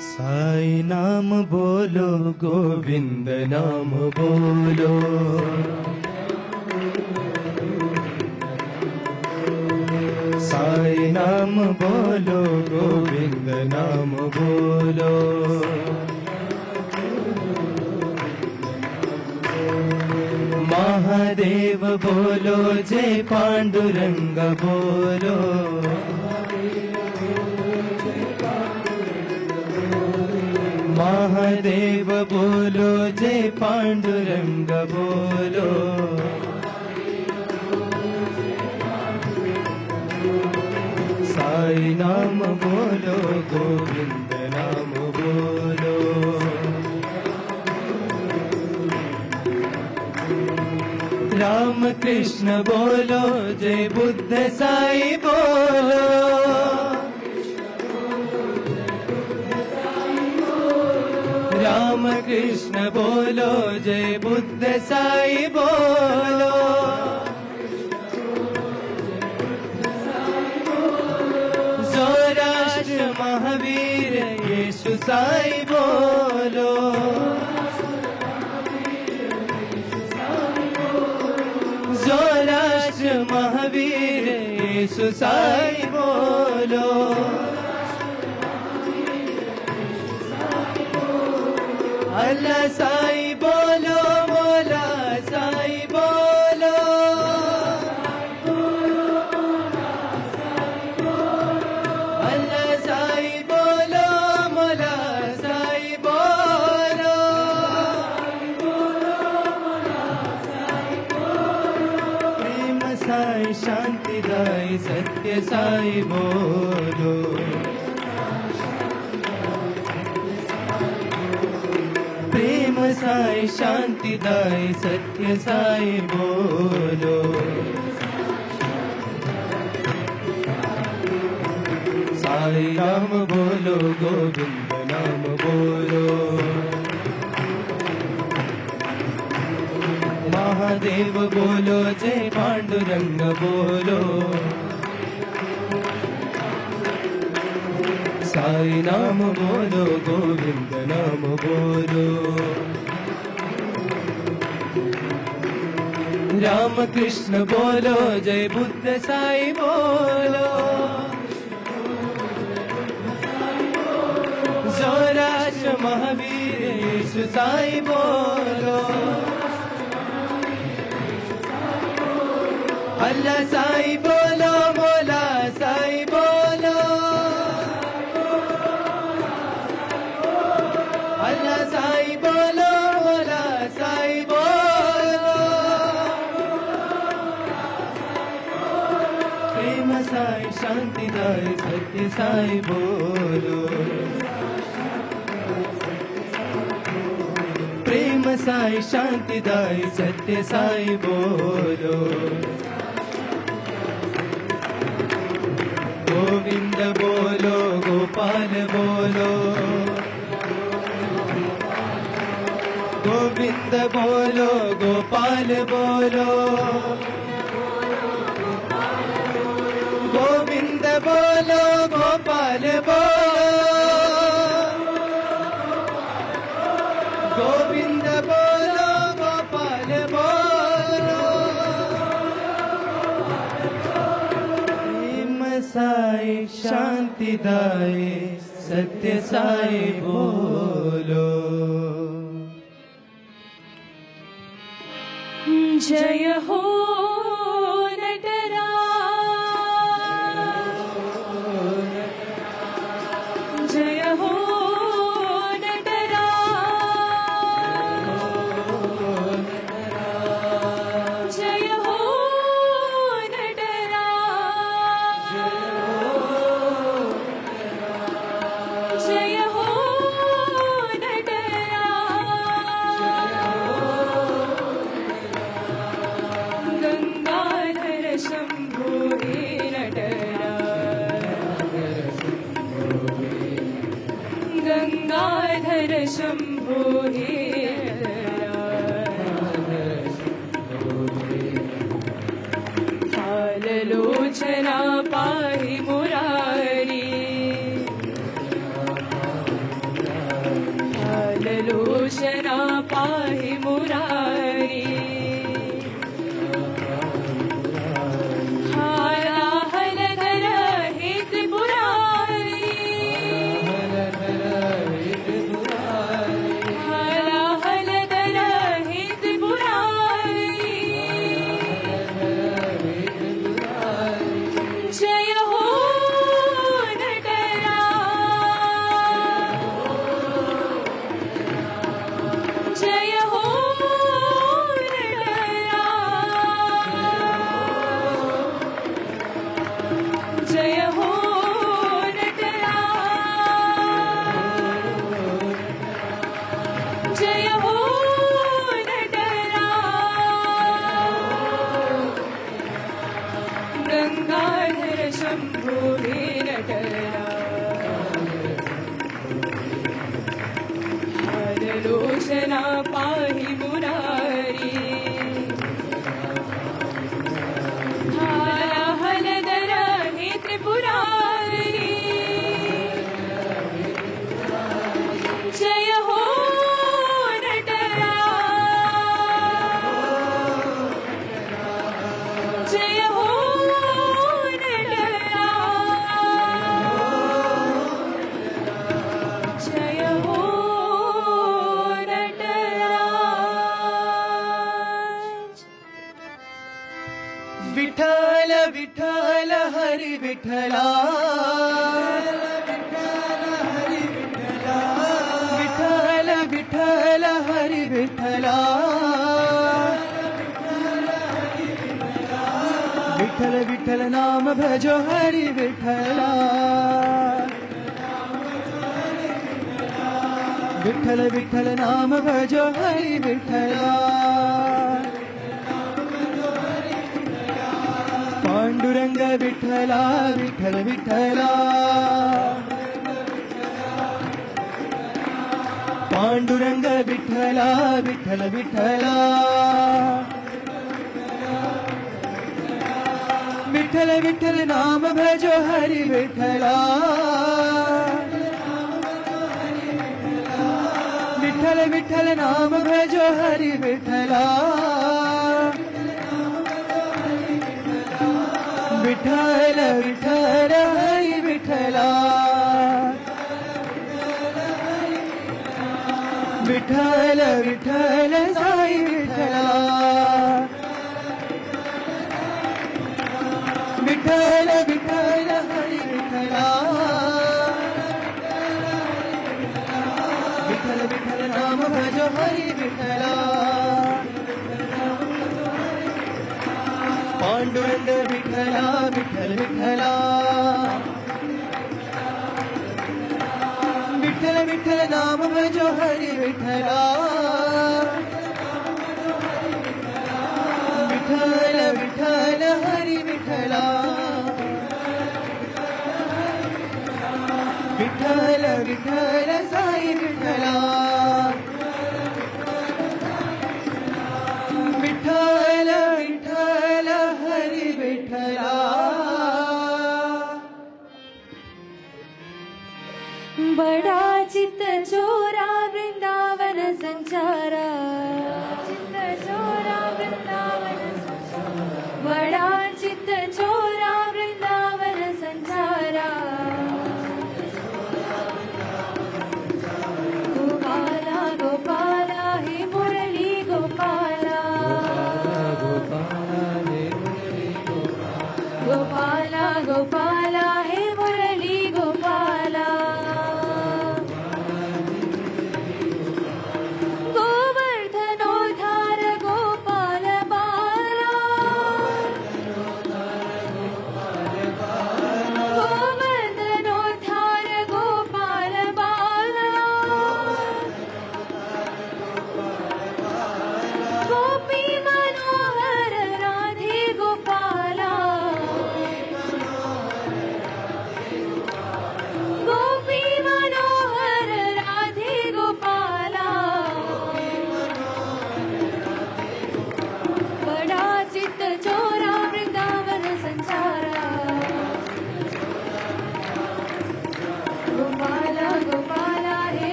साई नाम बोलो गोविंद नाम बोलो, साई नाम बोलो गोविंद नाम बोलो, महादेव बोलो जय पांडुरंग बोलो, महादेव बोलो जय पांडुरंग बोलो, साई नाम बोलो गोविंद नाम बोलो, राम कृष्ण बोलो जय बुद्ध साई बोलो, राम कृष्ण बोलो जय बुद्ध साई बोलो, जोराष्ट्र महावीर यीशु साई बोलो, जोराष्ट्र महावीर यीशु साई बोलो, अल्लाह साई बोलो मौला साई बोलो, अल्लाह साई बोलो मौला साई बोलो, प्रेम साई शांति दाई सत्य साई बोलो, प्रेम साई शांति दाई सत्य साई बोलो, साई नाम बोलो गोविंद नाम बोलो, महादेव बोलो जय पांडुरंग बोलो, साई नाम बोलो गोविंद नाम बोलो, राम कृष्ण बोलो जय बुद्ध साई बोलो, जोराष्ट्र महावीर यीशु साई बोलो, अल्लाह साई बोलो मौला साई बोलो, अल्लाह साई बोलो मौला साई बोलो, प्रेम साई शांति दाई सत्य साई बोलो, प्रेम साई शांति दाई सत्य साई बोलो, गोविंद बोलो गोपाल बोलो, गोविंद बोलो गोपाल बोलो, गोविंद बोलो गोपाल बोलो, गोविंद बोलो गोपाल बोलो, प्रेम साई शांति दाई सत्य साई बोलो, जय हो नटराज, जय हो नटराज, जय हो नटराज, जय हो गंगाधर शंभो हे नटराज, गंगाधर शंभो हे फाललोचना पाहि मुरारी, हरलोचना पाहि मुरारी हालाहलधर हे त्रिपुरारी हालाहलधर हे त्रिपुरारी जय हो नटरा जय हो नटरा जय हो नटरा जय हो नटरा गंगाधर शंभो हे नटरा हरलोचना पाहि मुरारी हालाहलधर हे त्रिपुरारी जय हो नटरा जय हो नटरा जय हो नटराज विठ्ठल विठ्ठल हरी विठ्ठला विठ्ठल विठ्ठल हरी विठ्ठला विठ्ठल विठ्ठल नाम भजो हरी विठ्ठला विठ्ठल विठ्ठल नाम भजो हरी विठ्ठला पांडुरंग विठ्ठला विठ्ठल विठ्ठला पांडुरंग विठ्ठला विठ्ठल विठ्ठला विठ्ठल विठ्ठल नाम भजो हरी विठ्ठला विठ्ठल विठ्ठल नाम भजो हरी विठ्ठला विठ्ठल विठ्ठल हरी विठ्ठला विठ्ठल विठ्ठल साई विठ्ठला विठ्ठल विठ्ठल हरी विठ्ठला विठ्ठल विठ्ठल नाम भजो हरी विठ्ठला पांडुरंग विठ्ठला विठ्ठल विठ्ठला विठ्ठल विठ्ठल नाम भजो हरी विठ्ठला विठ्ठल विठ्ठल हरी विठ्ठला विठ्ठल विठ्ठल साई विठ्ठला विठ्ठल विठ्ठल हरी विठ्ठला बड़ा चित्त चोरा वृंदावन संचारा चित्त चोरा वृंदावन संचारा बड़ा चित्त चोरा वृंदावन संचारा गोपाला गोपाला हे मुरली गोपाला गोपाला गोपाला हे मुरली गोपाला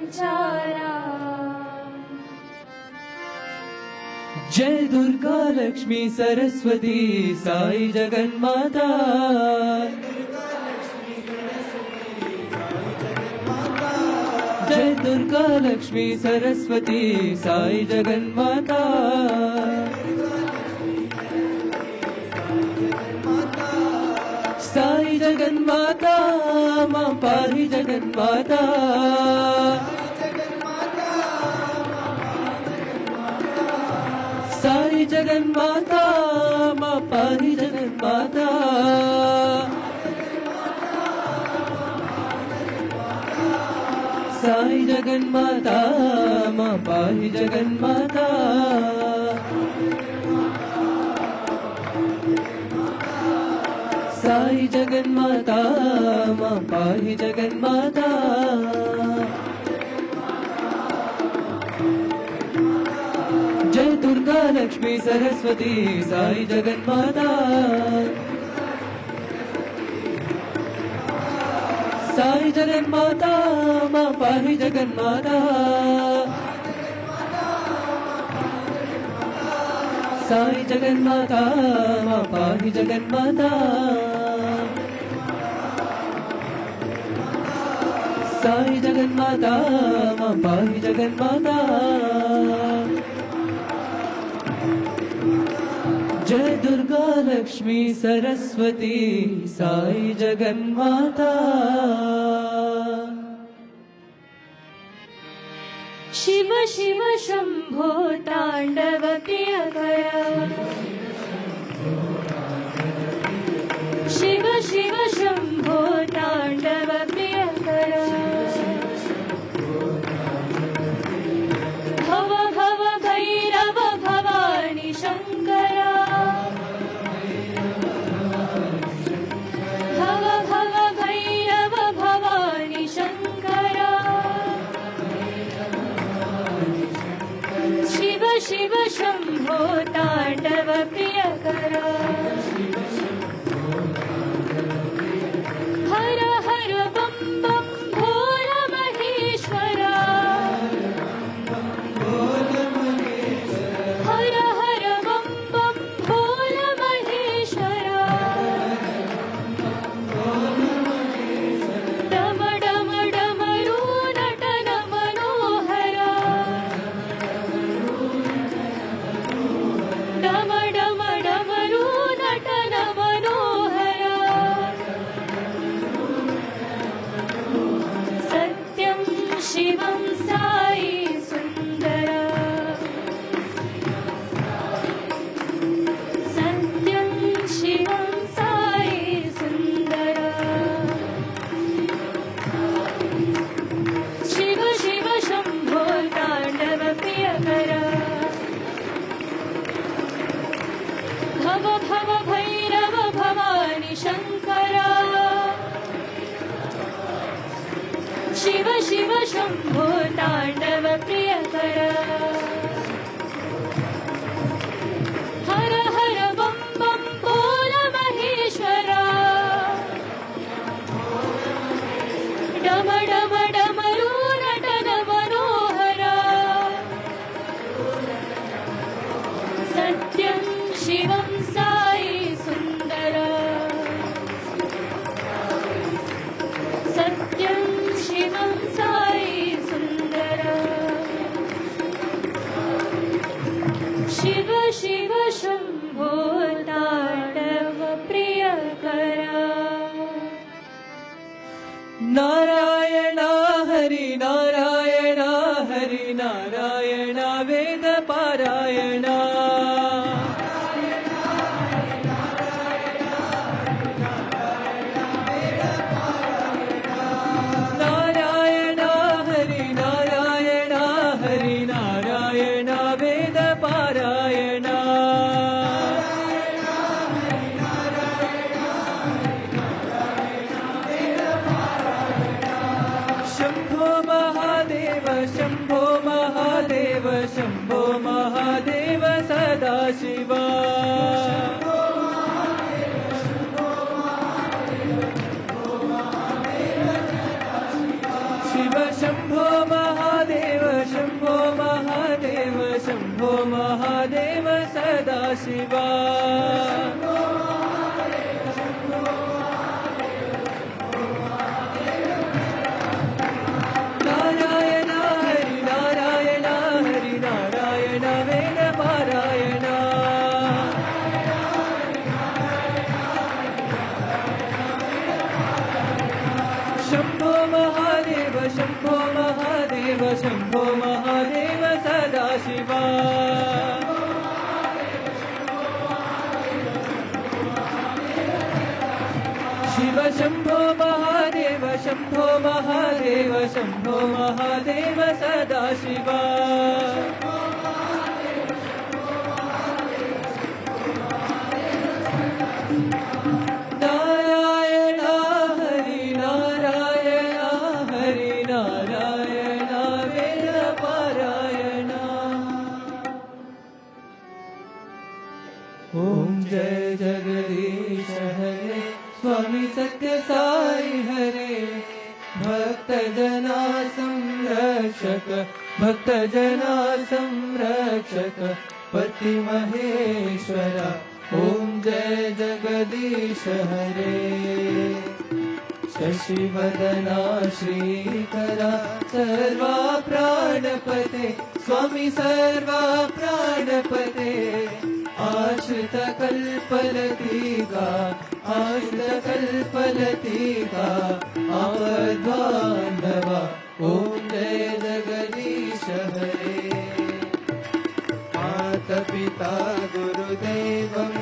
संचारा जय दुर्गा लक्ष्मी सरस्वती साई जगन्माता जय दुर्गा लक्ष्मी सरस्वती साई जगन्माता साई जगन्माता मां पाहि जगन्माता साई जगन्माता मां पाहि जगन्माता साई जगन्माता मां पाहि जगन्माता साई जगन्माता मां पाहि जगन्माता जय दुर्गा लक्ष्मी सरस्वती साई जगन्माता साई जगन्माता मां पाहि जगन्माता साई जगन्माता मां पाहि जगन्माता साई जगन्माता मां पाहि जगन्माता जय दुर्गा लक्ष्मी सरस्वती साई जगन्माता शिव शिव शंभो तांडव प्रियकर शिव शिव शंभो तांडव प्रियकर भव भव भैरव भवानी शंकरा भव भव भैरव भवानी शंकरा शिव शिव शंभो तांडव प्रियकर हर हर बम बम भोल महेश्वरा हर हर बम बम भोल महेश्वरा डम डम डमरू नटन मनोहरा डम डम डमरू नटन मनोहरा सत्यं शिवं साई सुन्दरा सत्यं शिवं साई सुन्दरा शिव शिव शंभो तांडव प्रियकरा भव भव भैरव भवानी शंकरा शिव शिव शंभो तांडव प्रियकरा हर हर बम बम बोल महेश्वरा डम डम डमरू नटन मनोहरा सत्यं शिवं साई सुन्दरा सत्यं शिवं साई सुन्दरा शिव शिव शंभो तांडव प्रियकरा नारायण हरि नारायण हरि नारायण वेद पारायण नारायण हरि नारायण हरि नारायण वेद पारायण शंभो महादेव शंभो महादेव शंभो महादेव सदा शिवा शिव शंभो महादेव शम्भो महादेव सदा शिवा नारायण हरि नारायण हरि नारायण वेद पारायण शम्भो महादेव शम्भो महादेव शम्भो महादेव सदा शिवा शिव शम्भो महादेव शम्भो महादेव शम्भो महादेव सदा शिवा नारायण हरि नारायण हरि नारायण वेद पारायण ओम जय जगदीश हरे स्वामी सत्य साई हरे भक्त जना संरक्षक भक्त जना संरक्षक पति महेश्वरा ओम जय जगदीश हरे शशिवदना श्रीकरा सर्वा प्राणपते स्वामी सर्वा प्राणपते आश्रित कल्पलतिका आपद्बान्धवा ओम जय जगदीश हरे माता पिता गुरुदेवं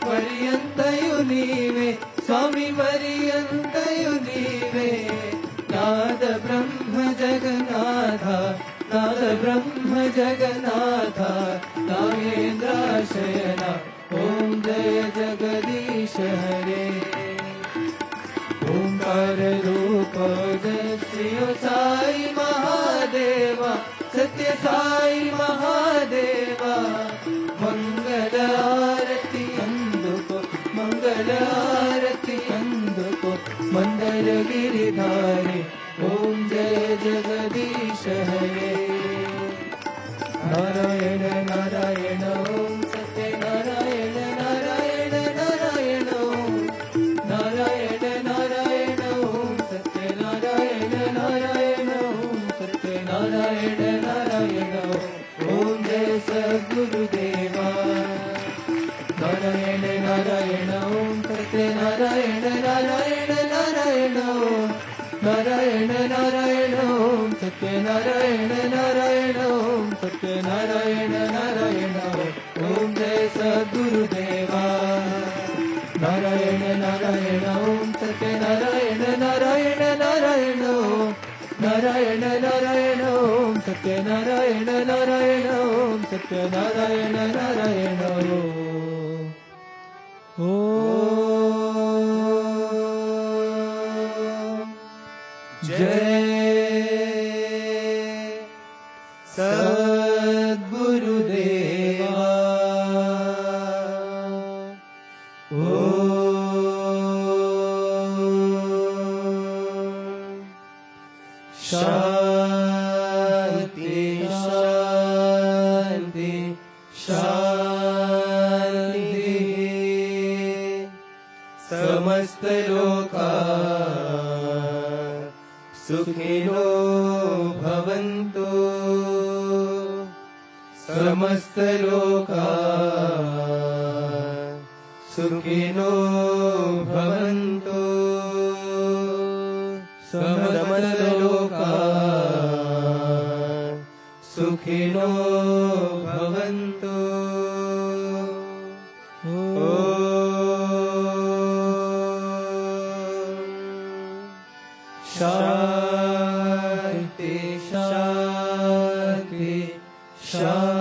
पर्यन्तयु नीवे स्वामी पर्यन्तयु नीवे नाद ब्रह्म जगन्नाथ नाद ब्रह्म जगन्नाथ नागेन्द्राशयना ओम जय जगदीश हरे ओंकार रूप जय श्री साई महादेवा सत्य साई महादेवा मंगल आरती अंदुको मंगल आरती अंदुको मंदर गिरिधारी ओम जय जगदीश हरे नारायण नारायण ओम सत्य नारायण नारायण नारायण ओम नारायण नारायण ओम सत्य नारायण नारायण ओम सत्य नारायण नारायण ओम जय सद्गुरुदेवा नारायण नारायण ओम सत्य नारायण नारायण नारायण ओम नारायण नारायण ओम सत्य नारायण नारायण ओम सत्य नारायण नारायण ओम जय सद्गुरुदेवा नारायण नारायण ओम सत्य नारायण नारायण नारायण ओम नारायण नारायण ओम सत्य नारायण नारायण ओम सत्य नारायण नारायण जय सद्गुरुदेवा शांति शांति शांति समस्त लोका सुखिनो भवन्तु समस्त लोका सुखिनो भवन्तु समस्त लोका सुखिनो भवन्तु शांति शांति शांति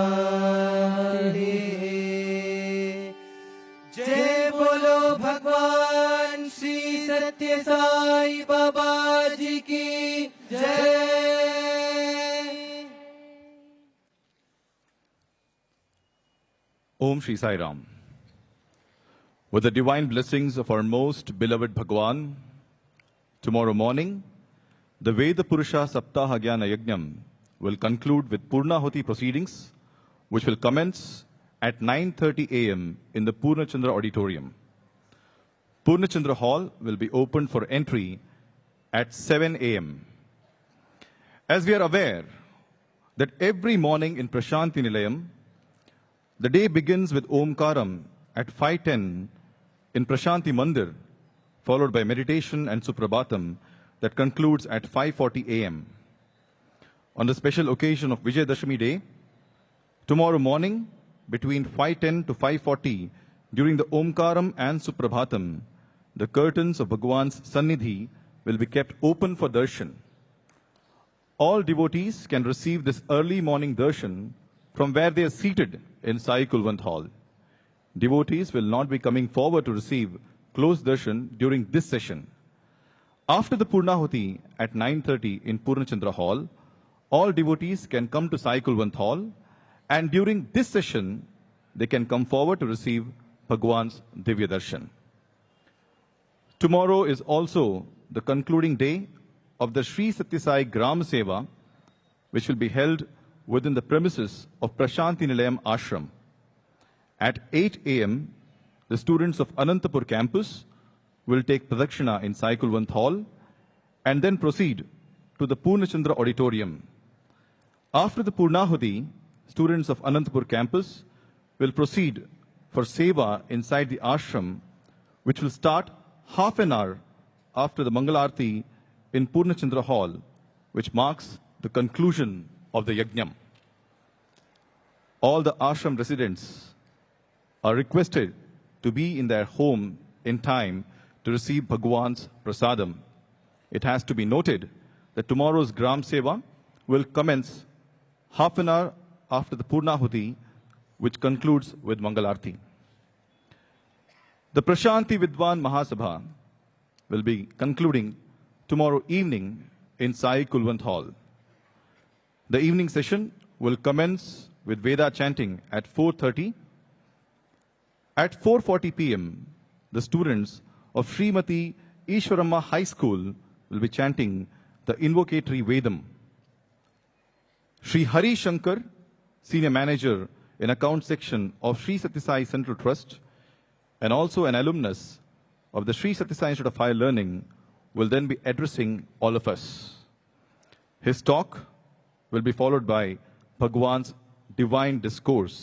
जय बोलो भगवान श्री सत्य साई बाबा जी की जय। Om Shri Sai Ram. With the divine blessings of our most beloved Bhagwan, tomorrow morning, the Veda Purusha Saptaha Jnana Yajnam will conclude with Purnahuti proceedings which will commence at 9:30 a.m. in the Purnachandra Auditorium. Purnachandra Hall will be opened for entry at 7 a.m. As we are aware that every morning in Prasaanthi Nilayam, the day begins with Omkaram at 5:10 in Prasaanthi Mandir, followed by meditation and Suprabhatam that concludes at 5:40 a.m. On the special occasion of Vijayadashami Day, tomorrow morning between 5:10 to 5:40 during the Omkaram and Suprabhatam, the curtains of Bhagwan's Sannidhi will be kept open for darshan. All devotees can receive this early morning darshan from where they are seated in Sai Kulwant Hall. Devotees will not be coming forward to receive close darshan during this session. After the Purnahuti at 9:30 in Purnachandra Hall, all devotees can come to Sai Kulwant Hall, and during this session, they can come forward to receive Bhagwan's Divya Darshan. Tomorrow is also the concluding day of the Sri Satya Sai Gram Seva, which will be held within the premises of Prasaanthi Nilayam Ashram. At 8 a.m., the students of Anantapur campus will take Pradakshina in Sai Kulwant Hall and then proceed to the Purnachandra Auditorium. After the Purnahuti, students of Anantapur campus will proceed for Seva inside the ashram, which will start half an hour after the Mangalarti in Purnachandra Hall, which marks the conclusion of the Yajnam. All the ashram residents are requested to be in their home in time to receive Bhagwan's Prasadam. It has to be noted that tomorrow's Gram Seva will commence half an hour after the Purnahuti, which concludes with Mangalarti. The Prasaanthi Vidwan Mahasabha will be concluding tomorrow evening in Sai Kulwant Hall. The evening session will commence with Veda chanting at 4:30. At 4:40 p.m., the students of Srimati Ishwaramma High School will be chanting the invocatory Vedam. Sri Hari Shankar, Senior Manager in Account Section of Sri Satya Sai Central Trust, and also an alumnus of the Sri Satya Sai Institute of Higher Learning, will then be addressing all of us. His talk will be followed by Bhagwan's divine discourse.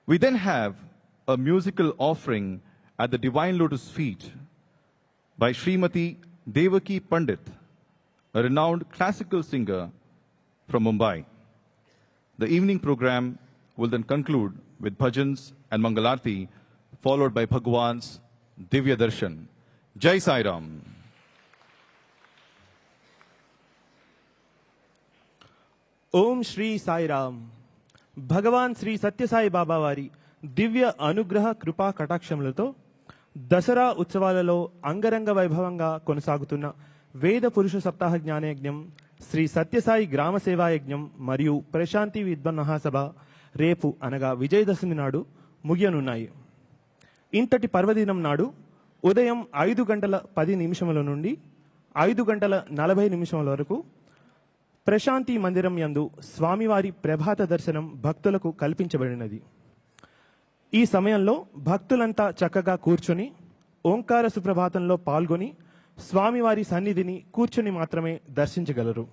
We then have a musical offering at the Divine Lotus feet by Srimati Devaki Pandit, a renowned classical singer from Mumbai. The evening program will then conclude with bhajans and Mangalarti, followed by Bhagwan's Divya Darshan. Jai Sai Ram. ఓం శ్రీ సాయిరామ్. భగవాన్ శ్రీ సత్యసాయి బాబా వారి దివ్య అనుగ్రహ కృపా కటాక్షములతో దసరా ఉత్సవాలలో అంగరంగ వైభవంగా కొనసాగుతున్న వేద పురుష సప్తాహ జ్ఞానయజ్ఞం, శ్రీ సత్యసాయి గ్రామ సేవా యజ్ఞం మరియు ప్రశాంతి విద్వన్ మహాసభ రేపు అనగా విజయదశమి నాడు ముగియనున్నాయి. ఇంతటి పర్వదినం నాడు ఉదయం 5:10 నుండి 5:40 వరకు ప్రశాంతి మందిరం యందు స్వామివారి ప్రభాత దర్శనం భక్తులకు కల్పించబడినది. ఈ సమయంలో భక్తులంతా చక్కగా కూర్చొని ఓంకార సుప్రభాతంలో పాల్గొని స్వామివారి సన్నిధిని కూర్చొని మాత్రమే దర్శించగలరు.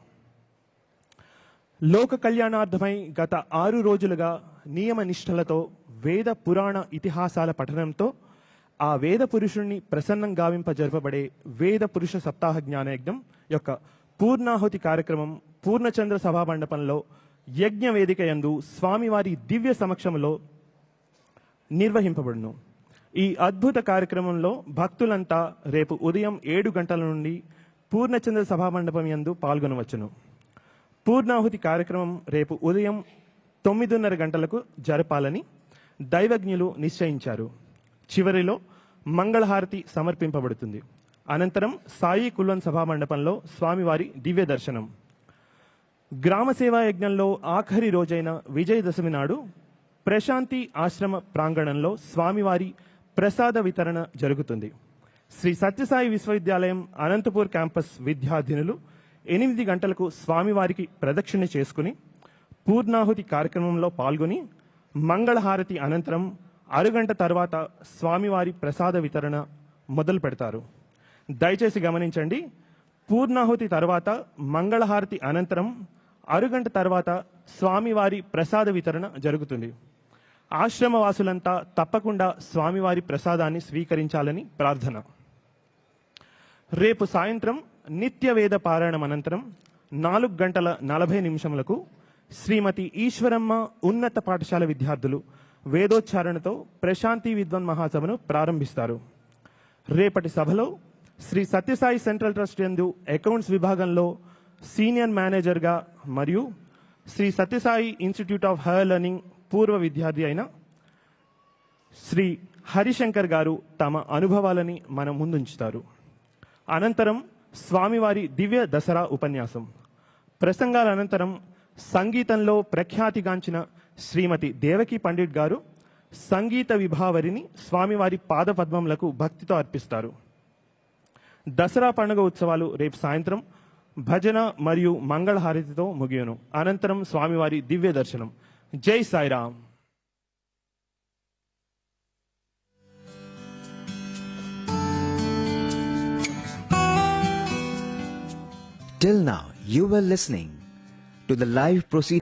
లోక కళ్యాణార్థమై గత 6 రోజులుగా నియమ నిష్ఠలతో వేద పురాణ ఇతిహాసాల పఠనంతో ఆ వేద పురుషుణ్ణి ప్రసన్నం గావింప జరపబడే వేద పురుష సప్తాహ జ్ఞానయజ్ఞం యొక్క పూర్ణాహుతి కార్యక్రమం పూర్ణచంద్ర సభామండపంలో యజ్ఞ వేదిక యందు స్వామివారి దివ్య సమక్షంలో నిర్వహింపబడును. ఈ అద్భుత కార్యక్రమంలో భక్తులంతా రేపు ఉదయం 7 గంటల నుండి పూర్ణచంద్ర సభామండపం యందు పాల్గొనవచ్చును. పూర్ణాహుతి కార్యక్రమం రేపు ఉదయం 9:30 గంటలకు జరపాలని దైవజ్ఞులు నిశ్చయించారు. చివరిలో మంగళహారతి సమర్పింపబడుతుంది. అనంతరం సాయి కుల్వన్ సభామండపంలో స్వామివారి దివ్య దర్శనం. గ్రామ సేవా యజ్ఞంలో ఆఖరి రోజైన విజయదశమి నాడు ప్రశాంతి ఆశ్రమ ప్రాంగణంలో స్వామివారి ప్రసాద వితరణ జరుగుతుంది. శ్రీ సత్యసాయి విశ్వవిద్యాలయం అనంతపూర్ క్యాంపస్ విద్యార్థినులు 8 గంటలకు స్వామివారికి ప్రదక్షిణ చేసుకుని పూర్ణాహుతి కార్యక్రమంలో పాల్గొని మంగళహారతి అనంతరం అరగంట తర్వాత స్వామివారి ప్రసాద వితరణ మొదలు పెడతారు. దయచేసి గమనించండి, పూర్ణాహుతి తర్వాత మంగళహారతి అనంతరం అరగంట తర్వాత స్వామివారి ప్రసాద వితరణ జరుగుతుంది. ఆశ్రమవాసులంతా తప్పకుండా స్వామివారి ప్రసాదాన్ని స్వీకరించాలని ప్రార్థన. రేపు సాయంత్రం నిత్య వేద పారాయణం అనంతరం 4:40 శ్రీమతి ఈశ్వరమ్మ ఉన్నత పాఠశాల విద్యార్థులు వేదోచ్చారణతో ప్రశాంతి విద్వన్ మహాసభను ప్రారంభిస్తారు. రేపటి సభలో శ్రీ సత్యసాయి సెంట్రల్ ట్రస్ట్ యందు అకౌంట్స్ విభాగంలో సీనియర్ మేనేజర్గా మరియు Shri Sathya Sai institute of higher learning పూర్వ విద్యార్థి అయిన శ్రీ హరిశంకర్ గారు తమ అనుభవాలని మన ముందుంచుతారు. అనంతరం స్వామివారి దివ్య దసరా ఉపన్యాసం, ప్రసంగాల అనంతరం సంగీతంలో ప్రఖ్యాతిగాంచిన శ్రీమతి దేవకి పండిట్ గారు సంగీత విభావరిని స్వామివారి పాదపద్మములకు భక్తితో అర్పిస్తారు. దసరా పండుగ ఉత్సవాలు రేపు సాయంత్రం భజన మరియు మంగళహారతితో ముగియను. అనంతరం స్వామివారి దివ్య దర్శనం. జై Sairam. Till now, you were listening to the live proceedings